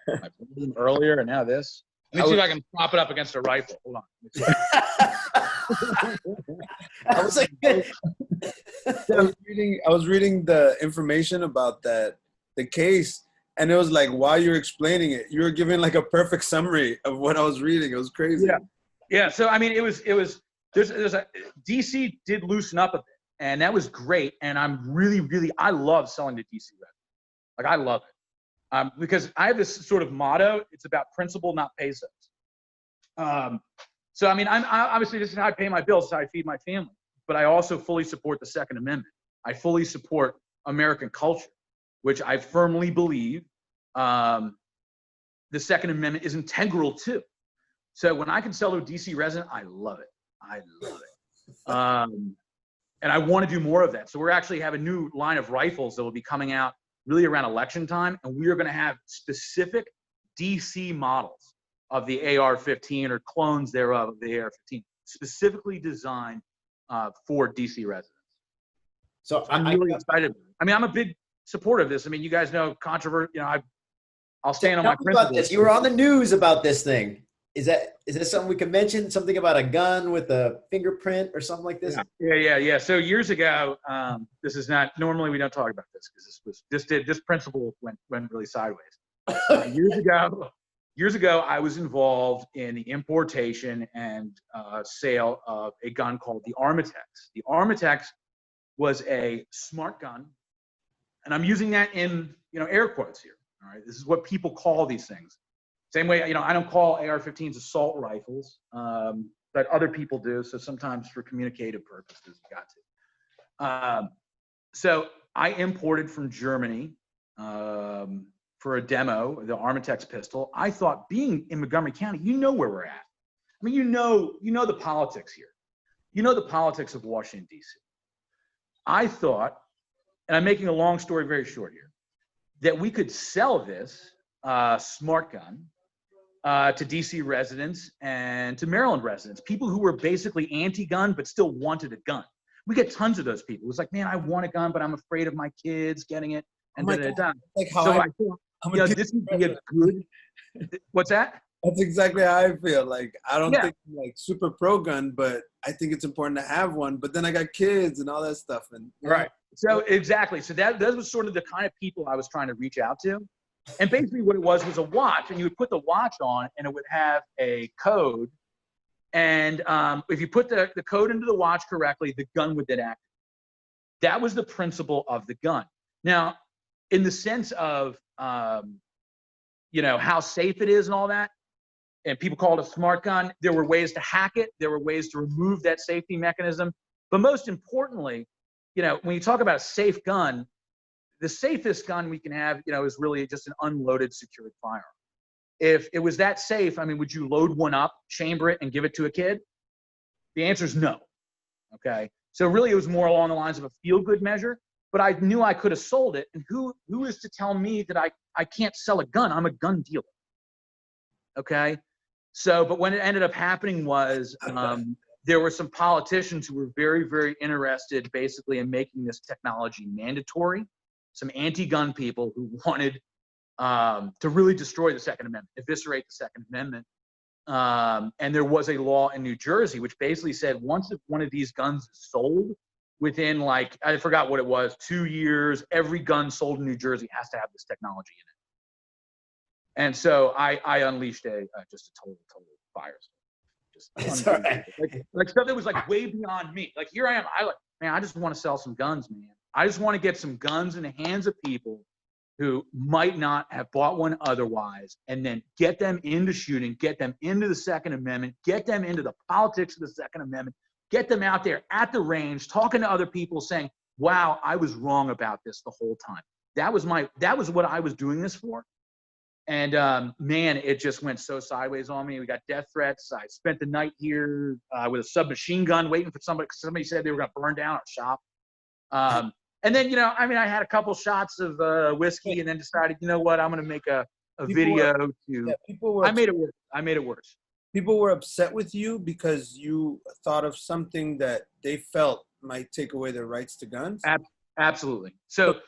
I put them earlier and now this. Let me see if I can prop it up against a rifle. Hold on. I was like, I was reading the information about the case, and it was like while you're explaining it, you were giving like a perfect summary of what I was reading. It was crazy. Yeah. So I mean, it was. There's a DC did loosen up a bit, and that was great. And I'm really I love selling to DC residents. Like I love it. Because I have this sort of motto. It's about principle, not pesos. So I mean, I obviously this is how I pay my bills, this is how I feed my family. But I also fully support the Second Amendment. I fully support American culture, which I firmly believe the Second Amendment is integral to. So when I can sell to a DC resident, I love it. And I want to do more of that. So we're actually have a new line of rifles that will be coming out really around election time, and we are going to have specific DC models of the AR-15 or clones thereof of the AR-15, specifically designed for DC residents. So I'm really excited. I mean, I'm a big supporter of this. I mean, you guys know controversy. You know, I'll stand on my principles. You were on the news about this thing. Is this something we can mention? Something about a gun with a fingerprint or something like this? Yeah. So years ago, this is not normally we don't talk about this because this principle went really sideways. Years ago, I was involved in the importation and sale of a gun called the Armament. The Armament was a smart gun, and I'm using that in air quotes here. All right, this is what people call these things. Same way, I don't call AR-15s assault rifles, but other people do. So sometimes for communicative purposes, you got to. So I imported from Germany for a demo the Armament pistol. I thought, being in Montgomery County, you know where we're at. I mean, you know the politics here. You know the politics of Washington, D.C. I thought, and I'm making a long story very short here, that we could sell this smart gun to DC residents and to Maryland residents, people who were basically anti-gun but still wanted a gun. We get tons of those people. It was like, man, I want a gun, but I'm afraid of my kids getting it. And like so I thought, this would be a good. What's that? That's exactly how I feel. Like, I don't think I'm like super pro gun, but I think it's important to have one. But then I got kids and all that stuff. And right. So exactly. So that was sort of the kind of people I was trying to reach out to. And basically what it was a watch, and you would put the watch on and it would have a code. And if you put the code into the watch correctly, the gun would then activate. That was the principle of the gun. Now, in the sense of, you know, how safe it is and all that, and people call it a smart gun, there were ways to hack it. There were ways to remove that safety mechanism. But most importantly, you know, when you talk about a safe gun, the safest gun we can have, you know, is really just an unloaded secured firearm. If it was that safe, I mean, would you load one up, chamber it, and give it to a kid? The answer is no. Okay. So really, it was more along the lines of a feel-good measure. But I knew I could have sold it. And who is to tell me that I can't sell a gun? I'm a gun dealer. Okay. So, but when it ended up happening was there were some politicians who were very, very interested basically in making this technology mandatory. Some anti-gun people who wanted to really destroy the Second Amendment, eviscerate the Second Amendment. And there was a law in New Jersey which basically said once one of these guns is sold, within like, I forgot what it was, 2 years, every gun sold in New Jersey has to have this technology in it. And so I unleashed just a total firestorm. Just right. like stuff that was like way beyond me. Like here I am, I just want to sell some guns, man. I just want to get some guns in the hands of people who might not have bought one otherwise, and then get them into shooting, get them into the Second Amendment, get them into the politics of the Second Amendment, get them out there at the range, talking to other people saying, wow, I was wrong about this the whole time. That was what I was doing this for. And man, it just went so sideways on me. We got death threats. I spent the night here with a submachine gun waiting for somebody. Somebody said they were going to burn down our shop. And then, you know, I mean, I had a couple shots of whiskey and then decided, you know what, I'm going to make a video I made it worse. People were upset with you because you thought of something that they felt might take away their rights to guns? Absolutely. So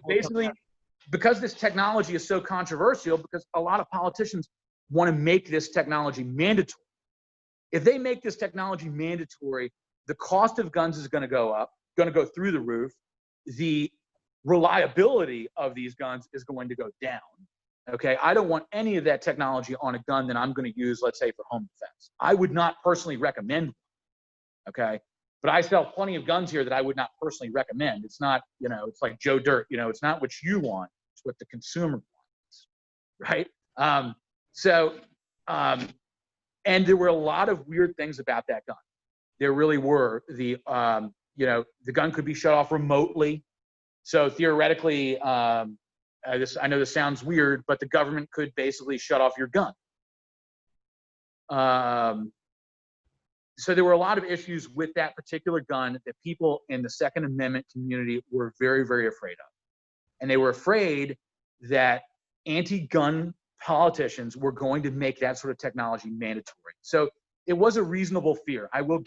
basically, because this technology is so controversial, because a lot of politicians want to make this technology mandatory. If they make this technology mandatory, the cost of guns is going to go up, going to go through the roof. The reliability of these guns is going to go down. Okay, I don't want any of that technology on a gun that I'm going to use, let's say, for home defense. I would not personally recommend one. Okay, but I sell plenty of guns here that I would not personally recommend. It's not, you know, it's like Joe Dirt. You know, it's not what you want; it's what the consumer wants, right? And there were a lot of weird things about that gun. There really were. You know, the gun could be shut off remotely. So theoretically, I know this sounds weird, but the government could basically shut off your gun. So there were a lot of issues with that particular gun that people in the Second Amendment community were very, very afraid of. And they were afraid that anti-gun politicians were going to make that sort of technology mandatory. So it was a reasonable fear. I will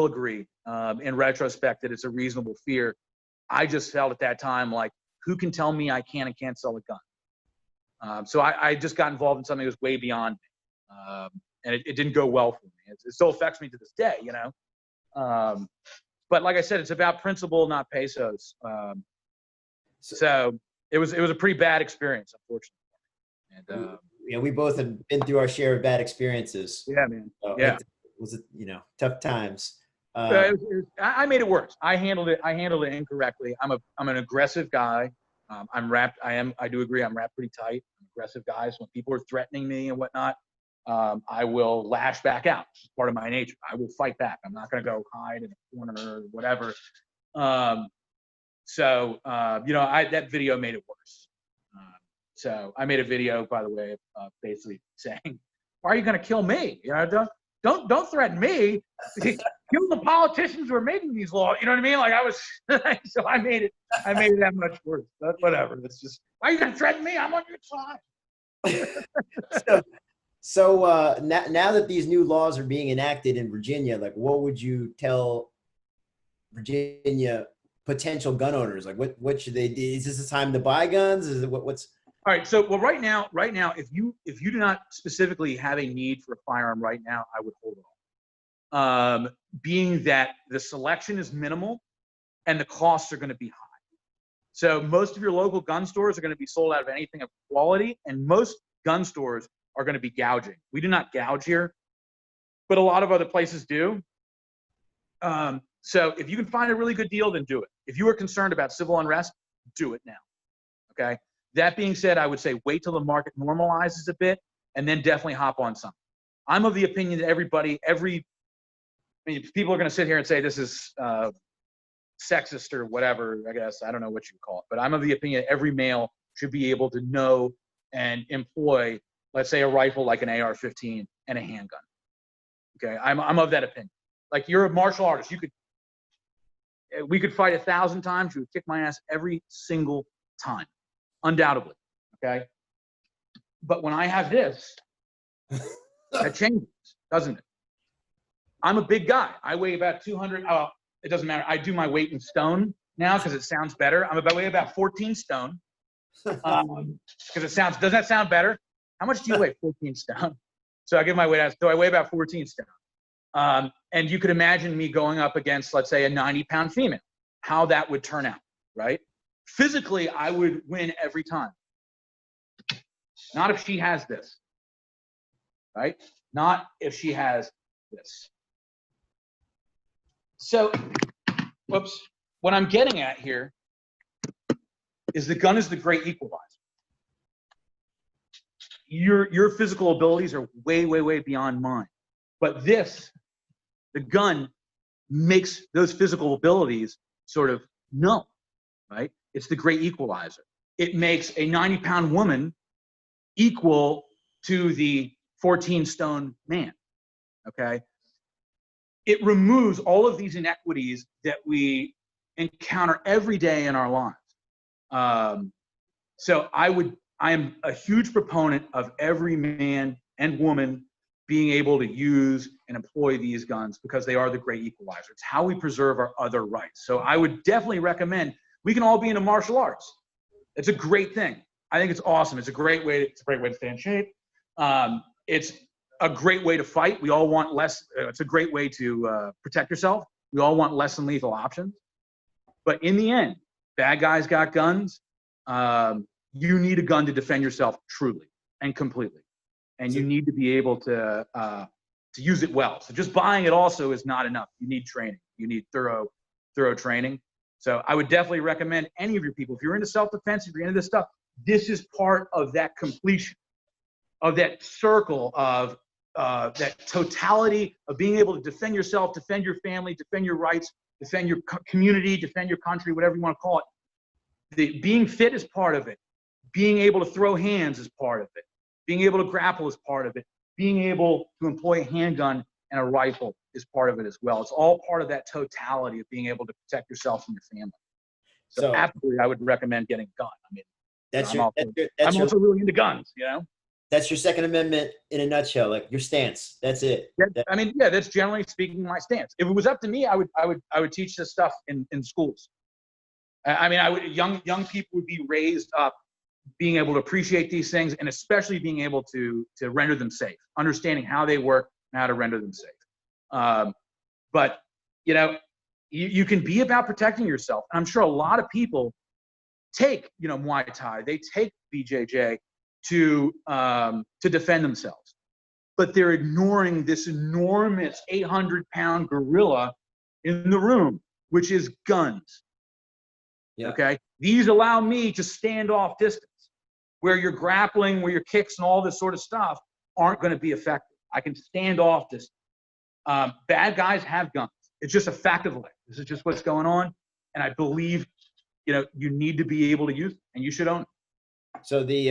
agree in retrospect that it's a reasonable fear. I just felt at that time like, who can tell me I can and can't sell a gun? So I just got involved in something that was way beyond me. And it didn't go well for me. It still affects me to this day, you know? But like I said, it's about principle, not pesos. So it was a pretty bad experience, unfortunately. And, you know, we both have been through our share of bad experiences. Yeah, man. So yeah. Was it, you know, tough times. I made it worse. I handled it incorrectly. I'm an aggressive guy. I'm wrapped. I do agree. I'm wrapped pretty tight. I'm aggressive guy. So when people are threatening me and whatnot, I will lash back out. It's part of my nature. I will fight back. I'm not going to go hide in a corner or whatever. You know, that video made it worse. So I made a video, by the way, basically saying, "Why are you going to kill me? You know, don't threaten me. Kill the politicians who are making these laws." You know what I mean? Like I was, so I made it that much worse. But whatever. It's just, why are you going to threaten me? I'm on your side. So now that these new laws are being enacted in Virginia, like what would you tell Virginia potential gun owners? Like what should they do? Is this the time to buy guns? Is it what's all right? So well, right now, if you do not specifically have a need for a firearm right now, I would hold on. Being that the selection is minimal and the costs are going to be high. So most of your local gun stores are going to be sold out of anything of quality, and most gun stores are going to be gouging. We do not gouge here, but a lot of other places do. So if you can find a really good deal, then do it. If you are concerned about civil unrest, do it now. Okay. That being said, I would say wait till the market normalizes a bit and then definitely hop on something. I'm of the opinion that people are going to sit here and say this is sexist or whatever, I guess. I don't know what you call it, but I'm of the opinion that every male should be able to know and employ, let's say, a rifle like an AR-15 and a handgun. Okay. I'm of that opinion. Like, you're a martial artist. We could fight 1,000 times. You would kick my ass every single time, undoubtedly. Okay. But when I have this, that changes, doesn't it? I'm a big guy. I weigh about 200. Oh, it doesn't matter. I do my weight in stone now because it sounds better. I weigh about 14 stone. Because doesn't that sound better? How much do you weigh? 14 stone. So I give my weight out. So I weigh about 14 stone. And you could imagine me going up against, let's say, a 90-pound female, how that would turn out, right? Physically, I would win every time. Not if she has this, right? Not if she has this. So, whoops. What I'm getting at here is the gun is the great equalizer. Your physical abilities are way, way, way beyond mine. But the gun makes those physical abilities sort of known, right? It's the great equalizer. It makes a 90-pound woman equal to the 14-stone man, okay? It removes all of these inequities that we encounter every day in our lives. So I am a huge proponent of every man and woman being able to use and employ these guns because they are the great equalizer. It's how we preserve our other rights. So I would definitely recommend we can all be into martial arts. It's a great thing. I think it's awesome. It's a great way to stay in shape. It's a great way to fight. We all want less. It's a great way to protect yourself. We all want less than lethal options. But in the end, bad guys got guns. You need a gun to defend yourself truly and completely. And you need to be able to use it well. So just buying it also is not enough. You need training. You need thorough training. So I would definitely recommend any of your people, if you're into self-defense, if you're into this stuff, this is part of that completion, of that circle of that totality of being able to defend yourself, defend your family, defend your rights, defend your community, defend your country, whatever you want to call it. Being fit is part of it. Being able to throw hands is part of it. Being able to grapple is part of it. Being able to employ a handgun and a rifle is part of it as well. It's all part of that totality of being able to protect yourself and your family. So absolutely, I would recommend getting a gun. I mean, I'm also really into guns, you know? That's your Second Amendment in a nutshell, like your stance. That's it. I mean, yeah, that's generally speaking my stance. If it was up to me, I would teach this stuff in schools. I mean, young people would be raised up being able to appreciate these things, and especially being able to render them safe, understanding how they work and how to render them safe. But you know, you can be about protecting yourself. And I'm sure a lot of people take, you know, Muay Thai, they take BJJ to defend themselves, but they're ignoring this enormous 800-pound gorilla in the room, which is guns. Yeah. Okay, these allow me to stand off distance, where your grappling, where your kicks and all this sort of stuff aren't going to be effective. I can stand off distance. Bad guys have guns. It's just a fact of life. This is just what's going on, and I believe, you know, you need to be able to use it, and you should own it. So the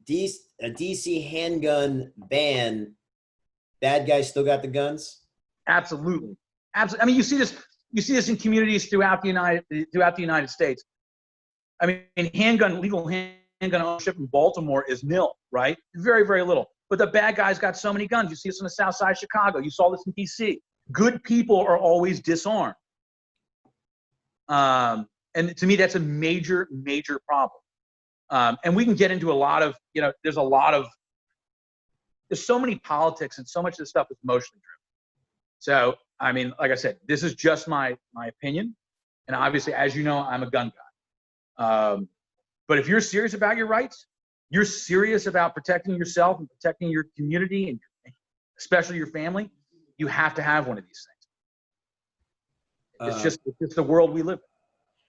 DC handgun ban, bad guys still got the guns? Absolutely. Absolutely. I mean, you see this in communities throughout the United States. I mean, legal handgun ownership in Baltimore is nil, right? Very, very little. But the bad guys got so many guns. You see this on the south side of Chicago. You saw this in DC. Good people are always disarmed. And to me, that's a major, major problem. And we can get into a lot of, you know, there's so many politics, and so much of this stuff is emotionally driven. So, I mean, like I said, this is just my opinion. And obviously, as you know, I'm a gun guy. But if you're serious about your rights, you're serious about protecting yourself and protecting your community and especially your family, you have to have one of these things. It's just the world we live in.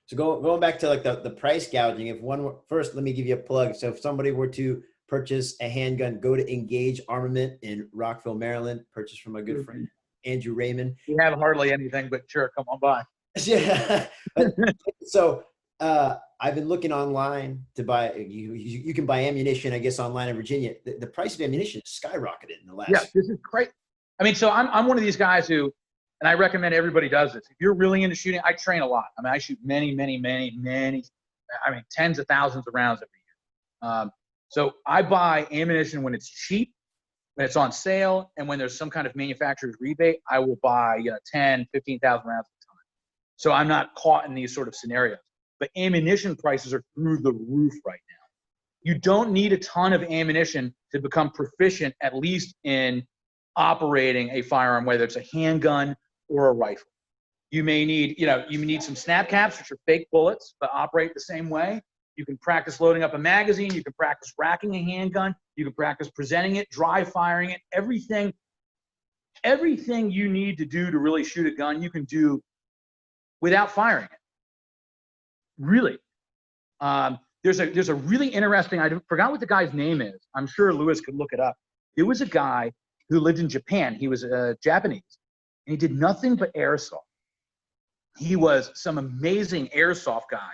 So going back to like the price gouging, first, let me give you a plug. So if somebody were to purchase a handgun, go to Engage Armament in Rockville, Maryland, purchase from my good friend, Andrew Raymond. We have hardly anything, but sure, come on by. Yeah. So I've been looking online to buy, you can buy ammunition, I guess, online in Virginia. The price of ammunition has skyrocketed in the last. Yeah, this is great. I mean, so I'm one of these guys who, and I recommend everybody does this. If you're really into shooting, I train a lot. I mean, I shoot many, tens of thousands of rounds every year. So I buy ammunition when it's cheap, when it's on sale, and when there's some kind of manufacturer's rebate. I will buy 10, 15,000 rounds at a time. So I'm not caught in these sort of scenarios. But ammunition prices are through the roof right now. You don't need a ton of ammunition to become proficient, at least in operating a firearm, whether it's a handgun or a rifle. You may need, you need some snap caps, which are fake bullets, but operate the same way. You can practice loading up a magazine. You can practice racking a handgun. You can practice presenting it, dry firing it. Everything you need to do to really shoot a gun, you can do without firing it. Really. There's a really interesting, I forgot what the guy's name is. I'm sure Lewis could look it up. There was a guy who lived in Japan. He was Japanese, and he did nothing but airsoft. He was some amazing airsoft guy.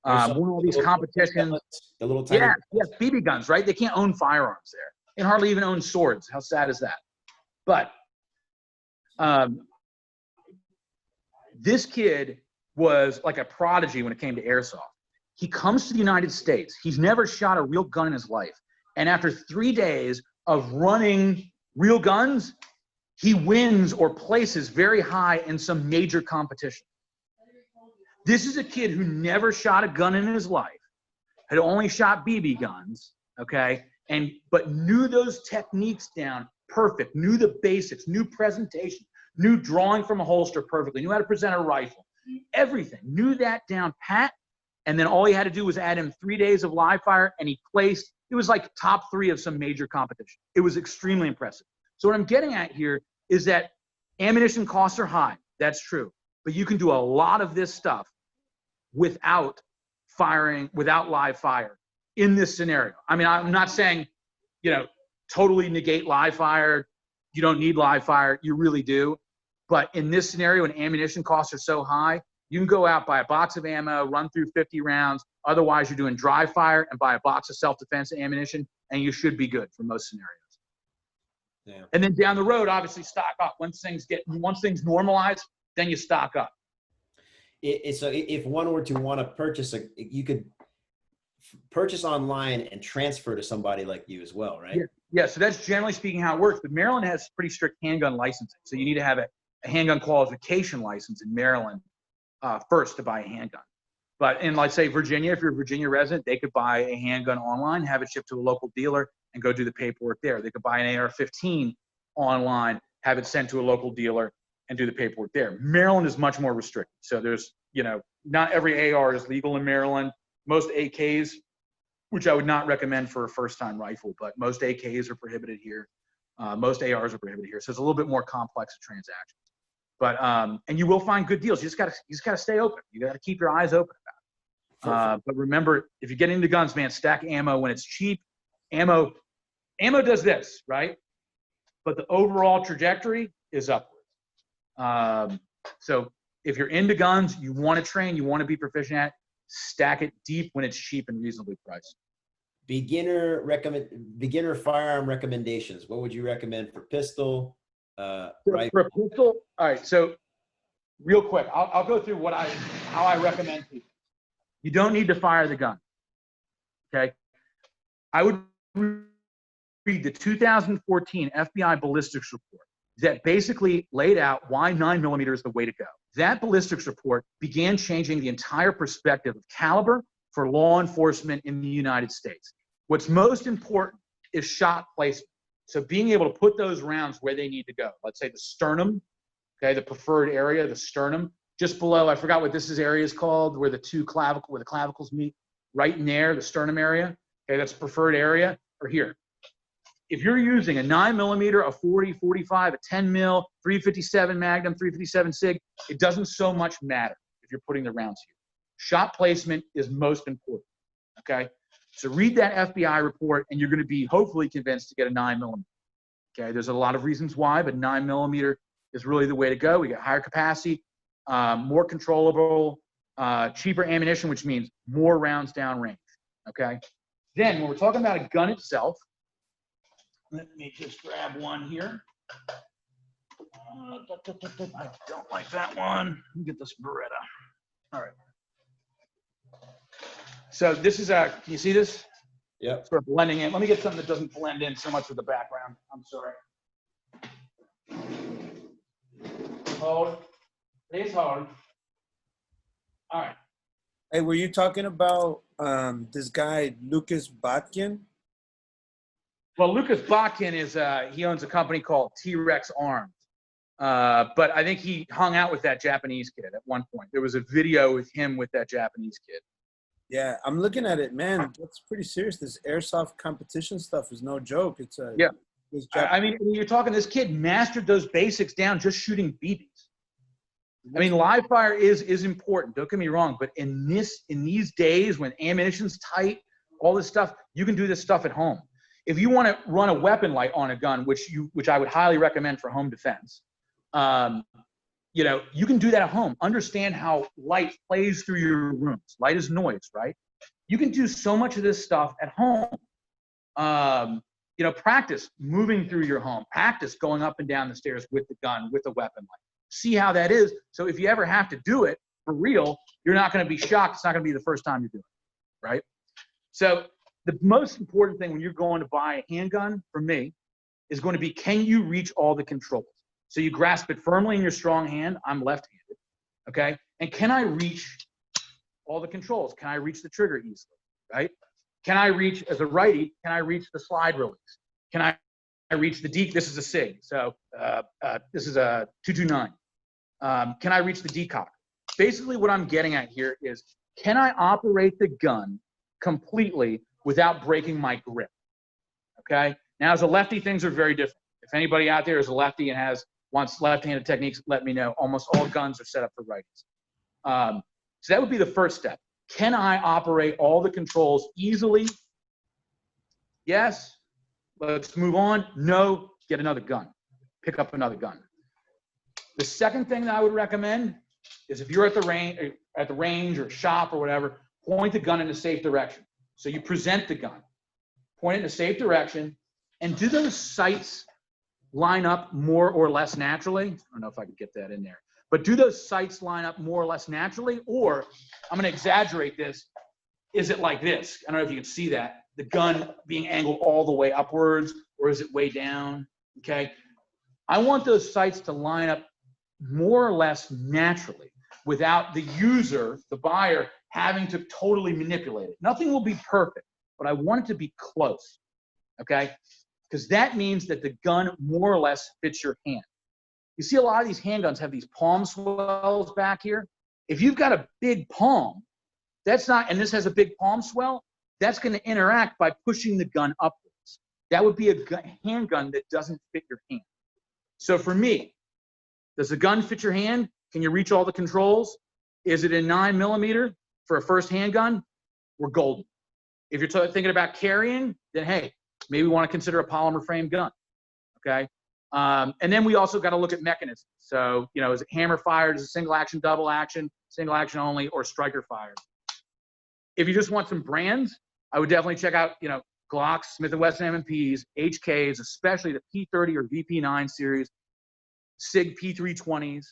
Won all these competitions. The little tiny. Yeah, BB guns, right? They can't own firearms there. They hardly even own swords. How sad is that? But this kid was like a prodigy when it came to airsoft. He comes to the United States. He's never shot a real gun in his life. And after 3 days of running real guns, he wins or places very high in some major competition. This is a kid who never shot a gun in his life, had only shot BB guns, okay, but knew those techniques down perfect, knew the basics, knew presentation, knew drawing from a holster perfectly, knew how to present a rifle, everything, knew that down pat, and then all he had to do was add in 3 days of live fire, and he placed, it was like top 3 of some major competition. It was extremely impressive. So what I'm getting at here is that ammunition costs are high. That's true. But you can do a lot of this stuff without firing, without live fire in this scenario. I mean, I'm not saying, totally negate live fire. You don't need live fire. You really do. But in this scenario, when ammunition costs are so high, you can go out, buy a box of ammo, run through 50 rounds. Otherwise, you're doing dry fire and buy a box of self-defense ammunition, and you should be good for most scenarios. Yeah. And then down the road, obviously, stock up. Once things normalize, then you stock up. So if one were to want to purchase, you could purchase online and transfer to somebody like you as well, right? Yeah. So that's generally speaking how it works. But Maryland has pretty strict handgun licensing. So you need to have a handgun qualification license in Maryland first to buy a handgun. But in, let's say, Virginia, if you're a Virginia resident, they could buy a handgun online, have it shipped to a local dealer, and go do the paperwork there. They could buy an AR-15 online, have it sent to a local dealer, and do the paperwork there. Maryland is much more restricted. So there's, not every AR is legal in Maryland. Most AKs, which I would not recommend for a first-time rifle, but most AKs are prohibited here. Most ARs are prohibited here. So it's a little bit more complex a transaction. But and you will find good deals. You just gotta stay open. You gotta keep your eyes open about it. But remember, if you get into guns, man, stack ammo when it's cheap. Ammo does this, right? But the overall trajectory is upward. So if you're into guns, you want to train, you want to be proficient at, stack it deep when it's cheap and reasonably priced. Beginner firearm recommendations. What would you recommend for pistol? For a pistol, all right. So real quick, I'll go through how I recommend people. You don't need to fire the gun. Okay. I would read the 2014 FBI ballistics report that basically laid out why 9mm is the way to go. That ballistics report began changing the entire perspective of caliber for law enforcement in the United States. What's most important is shot placement. So being able to put those rounds where they need to go. Let's say the sternum, okay, the preferred area, the sternum, just below, I forgot what this area is called, where the clavicles meet, right in there, the sternum area. Okay, that's preferred area, or here. If you're using a 9mm, a 40, 45, a 10 mil, 357 Magnum, 357 SIG, it doesn't so much matter if you're putting the rounds here. Shot placement is most important, okay? So read that FBI report, and you're going to be hopefully convinced to get a 9mm. Okay, there's a lot of reasons why, but 9mm is really the way to go. We get higher capacity, more controllable, cheaper ammunition, which means more rounds downrange, okay? Then when we're talking about a gun itself, let me just grab one here. I don't like that one. Let me get this Beretta. All right. So this is can you see this? Yep. Sort of blending in. Let me get something that doesn't blend in so much with the background. I'm sorry. Hold. Please hold. All right. Hey, were you talking about this guy, Lucas Botkin? Well, Lucas Botkin is, he owns a company called T-Rex Arms. But I think he hung out with that Japanese kid at one point. There was a video with him with that Japanese kid. Yeah, I'm looking at it, man. That's pretty serious. This airsoft competition stuff is no joke. It's a yeah. I mean, you're talking. This kid mastered those basics down just shooting BBs. I mean, live fire is important. Don't get me wrong, but in these days when ammunition's tight, all this stuff, you can do this stuff at home. If you want to run a weapon light on a gun, which I would highly recommend for home defense, you know, you can do that at home. Understand how light plays through your rooms. Light is noise, right? You can do so much of this stuff at home. You know, practice moving through your home. Practice going up and down the stairs with the gun, with a weapon light. See how that is. So if you ever have to do it for real, you're not going to be shocked. It's not going to be the first time you do it, right? So the most important thing when you're going to buy a handgun, for me, is going to be, can you reach all the controls? So you grasp it firmly in your strong hand. I'm left-handed, okay? And can I reach all the controls? Can I reach the trigger easily, right? Can I reach, as a righty, can I reach the slide release? Can I reach the this is a SIG, so this is a 229. Can I reach the decock? Basically what I'm getting at here is, can I operate the gun completely without breaking my grip, okay? Now, as a lefty, things are very different. If anybody out there is a lefty and wants left-handed techniques, let me know. Almost all guns are set up for righties. So that would be the first step. Can I operate all the controls easily? Yes. Let's move on. No. Get another gun. Pick up another gun. The second thing that I would recommend is, if you're at the range or shop or whatever, point the gun in a safe direction. So you present the gun, point it in a safe direction, and do those sights line up more or less naturally? I don't know if I could get that in there. But do those sights line up more or less naturally? Or, I'm going to exaggerate this, is it like this? I don't know if you can see that. The gun being angled all the way upwards, or is it way down? Okay. I want those sights to line up more or less naturally without the user, the buyer, having to totally manipulate it. Nothing will be perfect, but I want it to be close. Okay. Because that means that the gun more or less fits your hand. You see a lot of these handguns have these palm swells back here. If you've got a big palm, that's not, and this has a big palm swell, that's going to interact by pushing the gun upwards. That would be a handgun that doesn't fit your hand. So for me, does the gun fit your hand? Can you reach all the controls? Is it a 9mm for a first handgun? We're golden. If you're thinking about carrying, then hey, maybe we want to consider a polymer frame gun, okay? And then we also got to look at mechanisms. So, you know, is it hammer fired, is it single action, double action, single action only, or striker fired? If you just want some brands, I would definitely check out, you know, Glocks, Smith & Wesson M&Ps, HKs, especially the P30 or VP9 series, SIG P320s,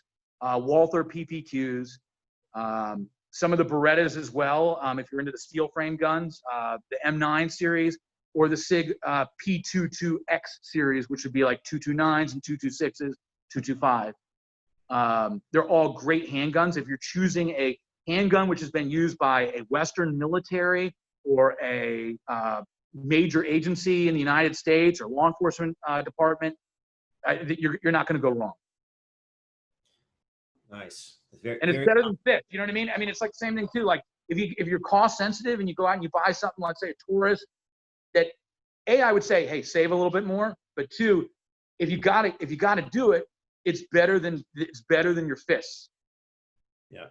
Walther PPQs, some of the Berettas as well, if you're into the steel frame guns, the M9 series, or the SIG P22X series, which would be like 229s and 226s, 225. They're all great handguns. If you're choosing a handgun which has been used by a Western military or a major agency in the United States or law enforcement department, you're not going to go wrong. Nice. And it's better than fish. You know what I mean? I mean, it's like the same thing too. Like if you're cost sensitive and you go out and you buy something, let's say a tourist, that I would say, hey, save a little bit more. But two, if you gotta do it, it's better than your fists. Yeah.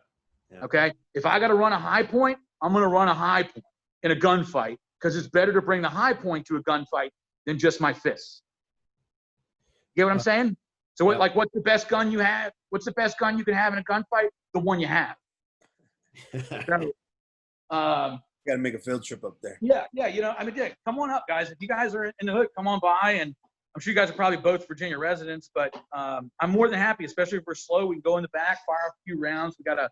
Okay. If I gotta run a high point, I'm gonna run a high point in a gunfight because it's better to bring the high point to a gunfight than just my fists. You get what I'm saying? So what's the best gun you have? What's the best gun you can have in a gunfight? The one you have. So, got to make a field trip up there. Yeah. You know, I mean, come on up, guys. If you guys are in the hood, come on by. And I'm sure you guys are probably both Virginia residents, but I'm more than happy, especially if we're slow. We can go in the back, fire a few rounds. We got a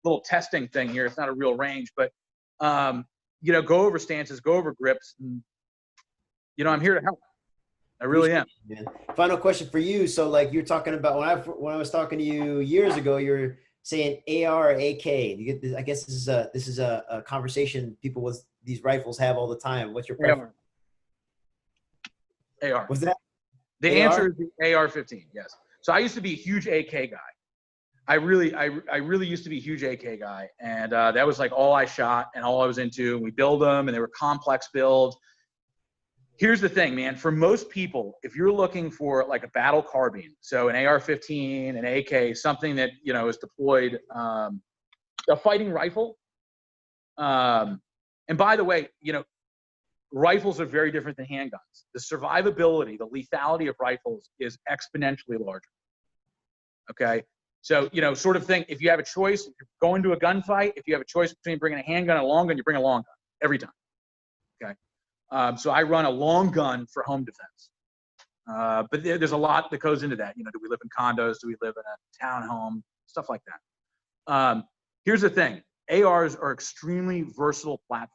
little testing thing here. It's not a real range, but you know, go over stances, go over grips. And, you know, I'm here to help. I really am. Final question for you. So like you're talking about when I was talking to you years ago, you're saying AR or AK. You get this, I guess this is a conversation people with these rifles have all the time. What's your preference? AR. Was that? The answer is the AR-15. Yes. So I used to be a huge AK guy. I really used to be a huge AK guy, and that was like all I shot and all I was into. We build them, and they were complex builds. Here's the thing, man. For most people, if you're looking for like a battle carbine, so an AR-15, an AK, something that, you know, is deployed, a fighting rifle. And by the way, you know, rifles are very different than handguns. The survivability, the lethality of rifles is exponentially larger. Okay. So, you know, sort of thing, if you have a choice, if you're going to a gunfight, if you have a choice between bringing a handgun and a long gun, you bring a long gun every time. Okay. So I run a long gun for home defense. But there's a lot that goes into that. You know, do we live in condos? Do we live in a townhome? Stuff like that. Here's the thing. ARs are extremely versatile platforms.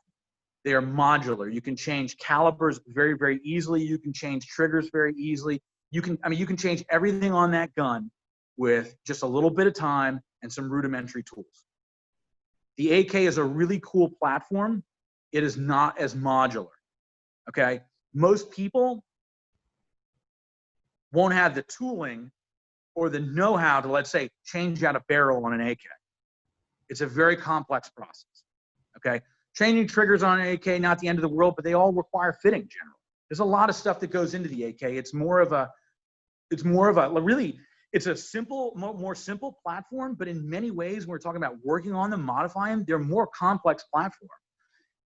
They are modular. You can change calibers very, very easily. You can change triggers very easily. You can change everything on that gun with just a little bit of time and some rudimentary tools. The AK is a really cool platform. It is not as modular. Okay. Most people won't have the tooling or the know-how to, let's say, change out a barrel on an AK. It's a very complex process. Okay. Changing triggers on an AK, not the end of the world, but they all require fitting generally. There's a lot of stuff that goes into the AK. It's a simple, more simple platform, but in many ways, when we're talking about working on them, modifying them, they're more complex platform.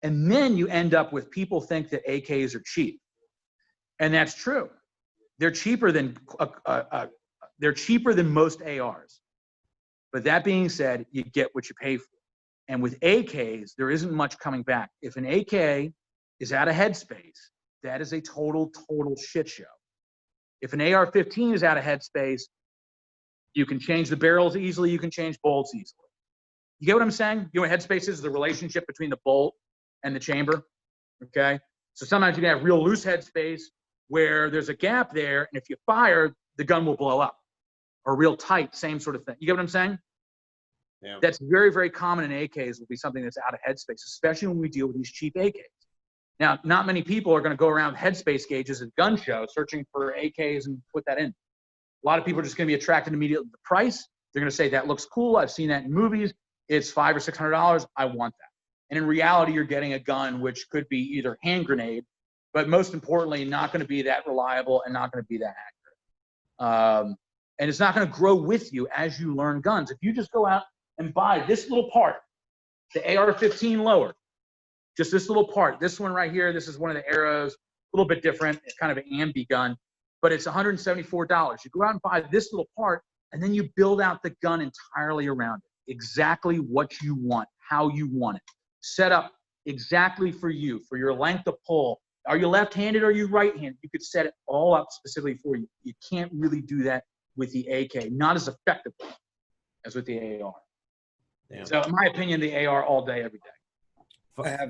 And then you end up with people think that AKs are cheap. And that's true. They're cheaper than most ARs. But that being said, you get what you pay for. And with AKs, there isn't much coming back. If an AK is out of headspace, that is a total shit show. If an AR-15 is out of headspace, you can change the barrels easily. You can change bolts easily. You get what I'm saying? You know what headspace is? The relationship between the bolt and the chamber. Okay. So sometimes you can have real loose headspace where there's a gap there, and if you fire, the gun will blow up. Or real tight, same sort of thing. You get what I'm saying? Yeah. That's very, very common in AKs. Will be something that's out of headspace, especially when we deal with these cheap AKs. Now, not many people are going to go around headspace gauges at gun shows searching for AKs and put that in. A lot of people are just going to be attracted immediately to the price. They're going to say, that looks cool. I've seen that in movies. It's $500 or $600. I want that. And in reality, you're getting a gun which could be either hand grenade, but most importantly, not going to be that reliable and not going to be that accurate. And it's not going to grow with you as you learn guns. If you just go out and buy this little part, the AR-15 lower, just this little part, this one right here, this is one of the arrows, a little bit different. It's kind of an ambi gun, but it's $174. You go out and buy this little part, and then you build out the gun entirely around it. Exactly what you want, how you want it. Set up exactly for you, for your length of pull. Are you left-handed or are you right-handed? You could set it all up specifically for you. You can't really do that with the AK, not as effectively as with the AR. Damn. So in my opinion, the AR all day, every day. I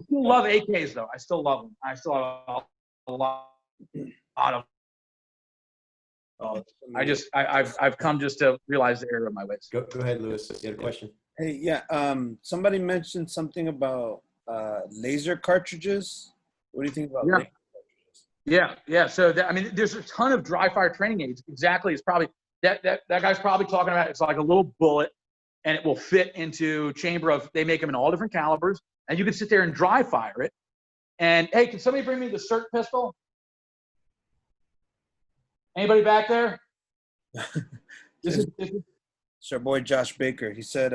still love AKs though. I still love them. I still have a lot of. I've come just to realize the error of my ways. Go ahead, Lewis. You had a question? Hey, yeah. Somebody mentioned something about laser cartridges. What do you think about laser cartridges? Yeah. So there's a ton of dry fire training aids. Exactly. It's probably that guy's probably talking about. It's like a little bullet and it will fit into chamber of, they make them in all different calibers, and you can sit there and dry fire it. And hey, can somebody bring me the CERT pistol? Anybody back there? This is it's our boy Josh Baker. He said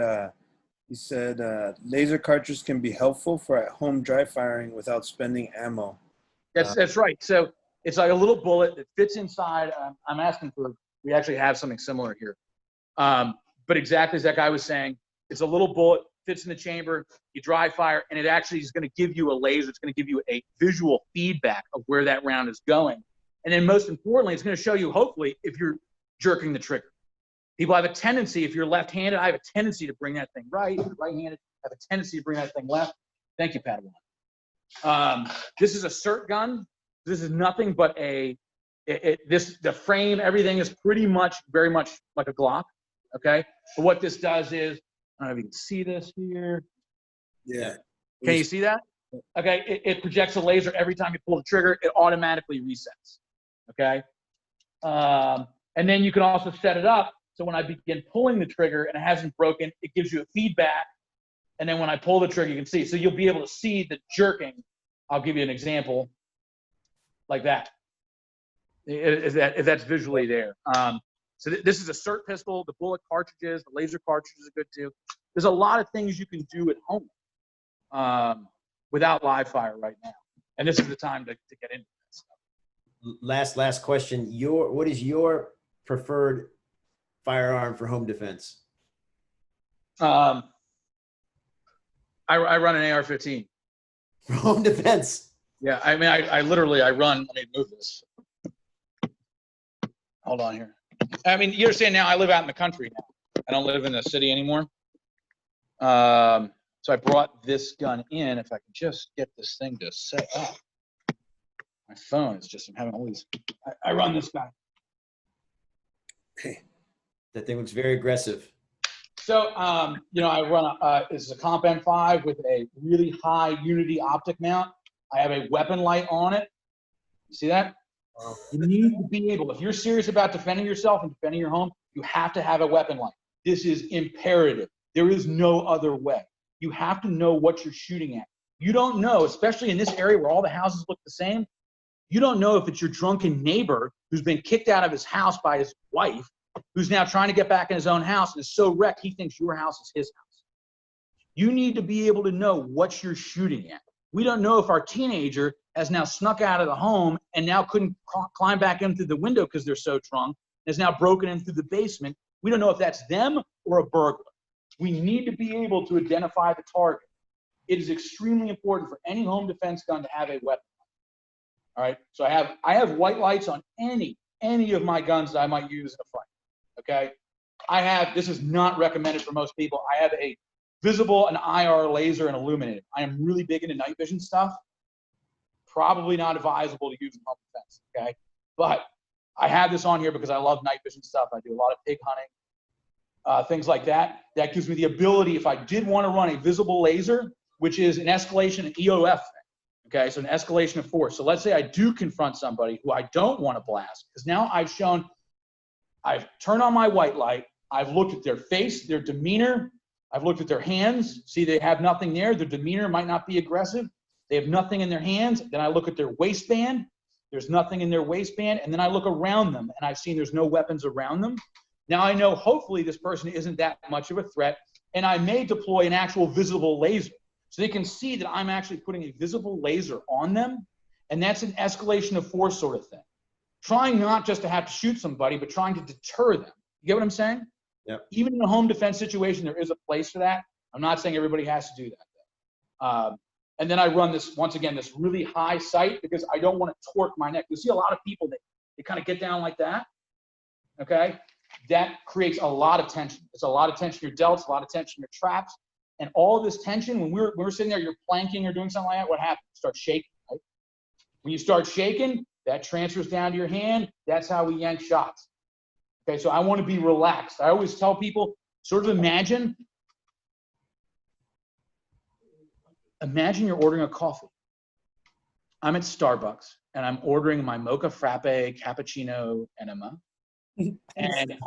laser cartridges can be helpful for at-home dry firing without spending ammo. That's right. So it's like a little bullet that fits inside. I'm asking for, we actually have something similar here. But exactly as that guy was saying, it's a little bullet, fits in the chamber, you dry fire, and it actually is going to give you a laser. It's going to give you a visual feedback of where that round is going. And then most importantly, it's going to show you, hopefully, if you're jerking the trigger. People have a tendency, if you're left-handed, I have a tendency to bring that thing right. If you're right-handed, I have a tendency to bring that thing left. Thank you, Padawan. This is a CERT gun. This is nothing but the frame, everything is pretty much, very much like a Glock, okay? But what this does is, I don't know if you can see this here. Yeah. Can you see that? Okay, it projects a laser every time you pull the trigger. It automatically resets, okay? And then you can also set it up so when I begin pulling the trigger and it hasn't broken, it gives you a feedback. And then when I pull the trigger, you can see. So you'll be able to see the jerking. I'll give you an example like that. If that's visually there. So this is a CERT pistol, the bullet cartridges, the laser cartridges are good too. There's a lot of things you can do at home without live fire right now. And this is the time to get into that stuff. Last question. What is your preferred firearm for home defense? I run an AR-15. For home defense? Yeah, I mean, I literally run, let me move this. Hold on here. I mean, you understand now, I live out in the country now. I don't live in the city anymore. So I brought this gun in. If I can just get this thing to set up. My phone is just, I'm having all these, I run this guy. That thing looks very aggressive. So, you know, I run this is a Comp M5 with a really high unity optic mount. I have a weapon light on it. You see that? You need to be able, if you're serious about defending yourself and defending your home, you have to have a weapon light. This is imperative. There is no other way. You have to know what you're shooting at. You don't know, especially in this area where all the houses look the same, you don't know if it's your drunken neighbor who's been kicked out of his house by his wife, who's now trying to get back in his own house and is so wrecked he thinks your house is his house. You need to be able to know what you're shooting at. We don't know if our teenager has now snuck out of the home and now couldn't climb back in through the window because they're so drunk, has now broken in through the basement. We don't know if that's them or a burglar. We need to be able to identify the target. It is extremely important for any home defense gun to have a weapon. All right, so I have white lights on any of my guns that I might use in a fight. Okay, this is not recommended for most people. I have a visible, an IR laser, and illuminated. I am really big into night vision stuff. Probably not advisable to use in home defense, okay? But I have this on here because I love night vision stuff. I do a lot of pig hunting, things like that. That gives me the ability, if I did want to run a visible laser, which is an escalation, an EOF thing, okay? So an escalation of force. So let's say I do confront somebody who I don't want to blast, because now I've turned on my white light, I've looked at their face, their demeanor, I've looked at their hands, see they have nothing there, their demeanor might not be aggressive, they have nothing in their hands, then I look at their waistband, there's nothing in their waistband, and then I look around them and I've seen there's no weapons around them. Now I know hopefully this person isn't that much of a threat, and I may deploy an actual visible laser. So they can see that I'm actually putting a visible laser on them, and that's an escalation of force sort of thing. Trying not just to have to shoot somebody, but trying to deter them. You get what I'm saying? Yep. Even in a home defense situation, there is a place for that. I'm not saying everybody has to do that. And then I run this, once again, this really high sight because I don't want to torque my neck. You see a lot of people that they kind of get down like that, okay? That creates a lot of tension. It's a lot of tension in your delts, a lot of tension in your traps. And all of this tension, when we're sitting there, you're planking or doing something like that, what happens? You start shaking, right? When you start shaking, that transfers down to your hand. That's how we yank shots. Okay, so I want to be relaxed. I always tell people, sort of imagine you're ordering a coffee. I'm at Starbucks, and I'm ordering my mocha frappe cappuccino enema. And I'm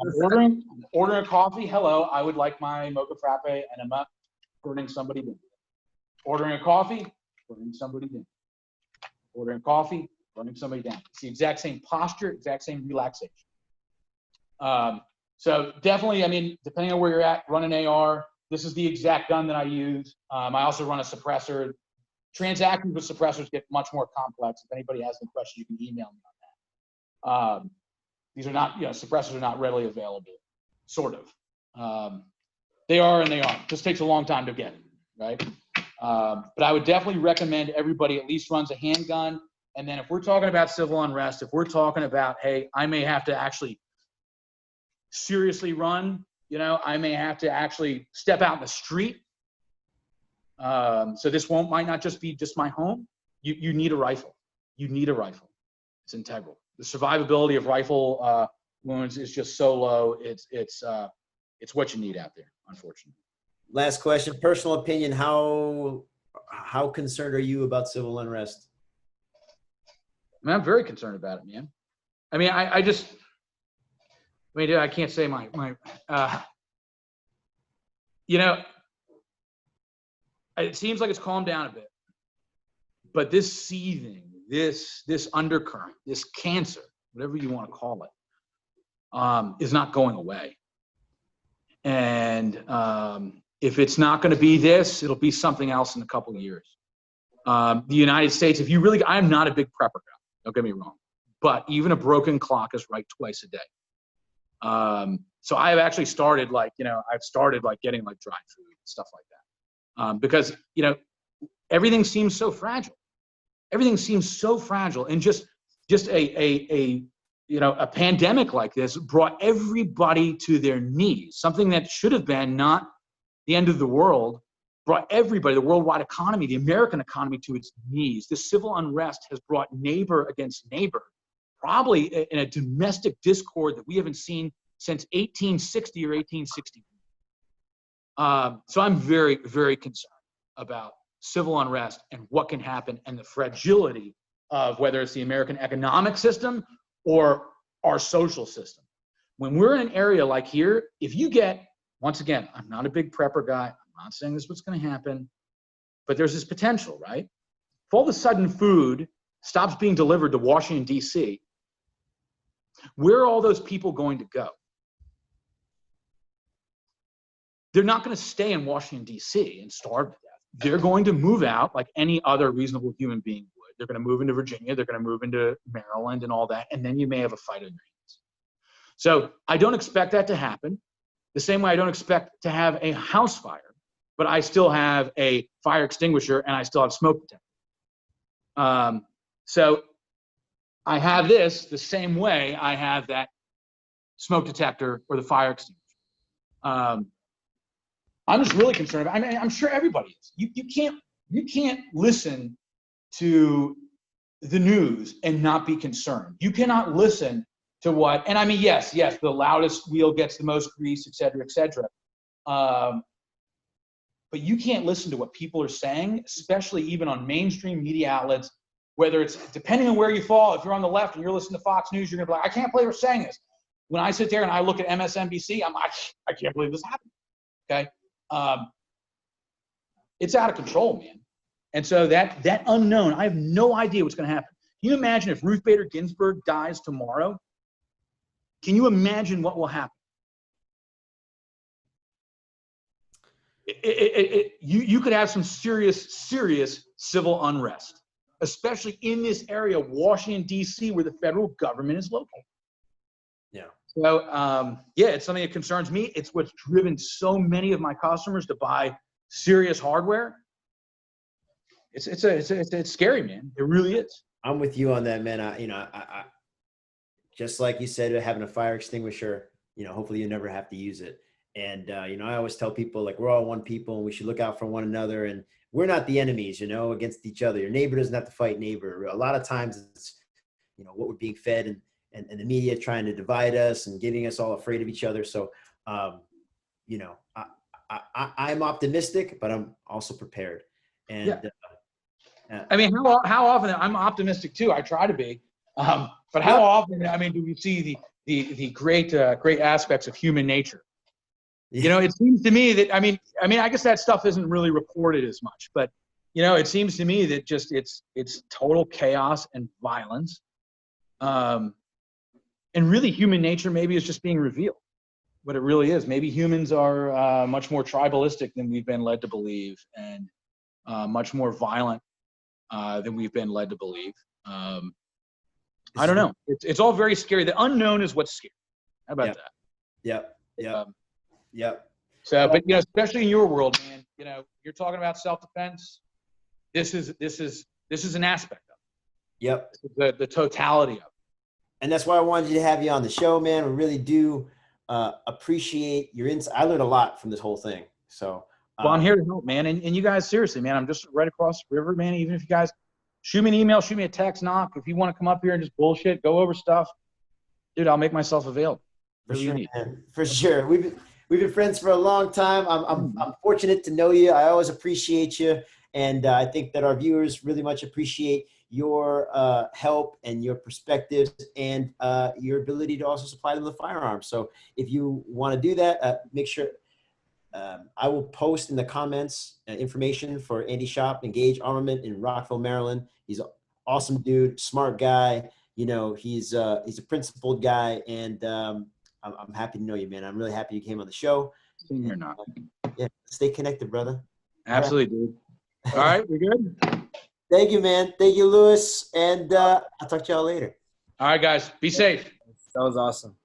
ordering a coffee. Hello, I would like my mocha frappe, and I'm up ordering somebody in. Ordering a coffee, ordering somebody in. Ordering coffee, ordering somebody down. It's the exact same posture, exact same relaxation. So definitely, I mean, depending on where you're at, run an AR. This is the exact gun that I use. I also run a suppressor. Transactions with suppressors get much more complex. If anybody has any questions, you can email me on that. These are not, suppressors are not readily available, sort of. They are and they aren't. Just takes a long time to get, right? But I would definitely recommend everybody at least runs a handgun. And then if we're talking about civil unrest, if we're talking about, hey, I may have to actually seriously run, I may have to actually step out in the street. So this might not just be just my home. You need a rifle. You need a rifle. It's integral. The survivability of rifle wounds is just so low. It's what you need out there, unfortunately. Last question, personal opinion. How concerned are you about civil unrest? I'm very concerned about it, man. I mean, I can't say it seems like it's calmed down a bit, but this seething, this undercurrent, this cancer, whatever you want to call it, is not going away. And if it's not going to be this, it'll be something else in a couple of years. The United States, I'm not a big prepper guy, don't get me wrong, but even a broken clock is right twice a day. So I have actually started getting like dry food and stuff like that. Because, everything seems so fragile. Everything seems so fragile. And just a pandemic like this brought everybody to their knees. Something that should have been not the end of the world, brought everybody, the worldwide economy, the American economy, to its knees. This civil unrest has brought neighbor against neighbor, probably in a domestic discord that we haven't seen since 1860 or 1860. So I'm very, very concerned about civil unrest and what can happen, and the fragility of whether it's the American economic system or our social system. When we're in an area like here, if you get, once again, I'm not a big prepper guy. I'm not saying this is what's going to happen, but there's this potential, right? If all of a sudden food stops being delivered to Washington, D.C., where are all those people going to go? They're not going to stay in Washington, D.C. and starve to death. They're going to move out like any other reasonable human being would. They're going to move into Virginia. They're going to move into Maryland and all that. And then you may have a fight on your hands. So I don't expect that to happen. The same way I don't expect to have a house fire, but I still have a fire extinguisher and I still have smoke detector. So I have this the same way I have that smoke detector or the fire extinguisher. I'm just really concerned about, I'm sure everybody is. You can't listen to the news and not be concerned. You cannot listen to what, and I mean, yes, the loudest wheel gets the most grease, et cetera, et cetera. But you can't listen to what people are saying, especially even on mainstream media outlets, whether it's, depending on where you fall, if you're on the left and you're listening to Fox News, you're gonna be like, I can't believe they're saying this. When I sit there and I look at MSNBC, I'm like, I can't believe this happened, okay? It's out of control, man. And so that unknown, I have no idea what's gonna happen. Can you imagine if Ruth Bader Ginsburg dies tomorrow? Can you imagine what will happen? You could have some serious civil unrest, especially in this area of Washington, D.C., where the federal government is located. Yeah. So, it's something that concerns me. It's what's driven so many of my customers to buy serious hardware. It's scary, man. It really is. I'm with you on that, man. I just like you said, having a fire extinguisher, hopefully you never have to use it. And, I always tell people, like, we're all one people and we should look out for one another. And we're not the enemies, against each other. Your neighbor doesn't have to fight neighbor. A lot of times it's, what we're being fed and the media trying to divide us and getting us all afraid of each other. So, I'm optimistic, but I'm also prepared. And I mean, how often, I'm optimistic too. I try to be. But how often, do we see the great aspects of human nature. You know, it seems to me that I mean, I guess that stuff isn't really reported as much, but you know, it seems to me that just it's total chaos and violence, and really human nature maybe is just being revealed. What it really is. Maybe humans are much more tribalistic than we've been led to believe, and much more violent than we've been led to believe. I don't know. It's all very scary. The unknown is what's scary. How about that? Yep. So, but you know, especially in your world, man, you know, you're talking about self-defense. This is an aspect of it. Yep. The totality of it. And that's why I wanted to have you on the show, man. We really do appreciate your insight. I learned a lot from this whole thing. So, well, I'm here to help, man. And you guys, seriously, man, I'm just right across the river, man. Even if you guys shoot me an email, shoot me a text, knock. If you want to come up here and just bullshit, go over stuff, dude, I'll make myself available. For sure, man. For sure. We've been friends for a long time. I'm fortunate to know you. I always appreciate you. And I think that our viewers really much appreciate your help and your perspectives and your ability to also supply them the firearms. So if you want to do that, make sure I will post in the comments information for Andy Shop, Engage Armament in Rockville, Maryland. He's an awesome dude, smart guy. You know, he's a principled guy, and I'm happy to know you, man. I'm really happy you came on the show. You're not. Yeah, stay connected, brother. Absolutely, dude. All right, we good? Thank you, man. Thank you, Lewis. And I'll talk to y'all later. All right, guys. Be safe. That was awesome.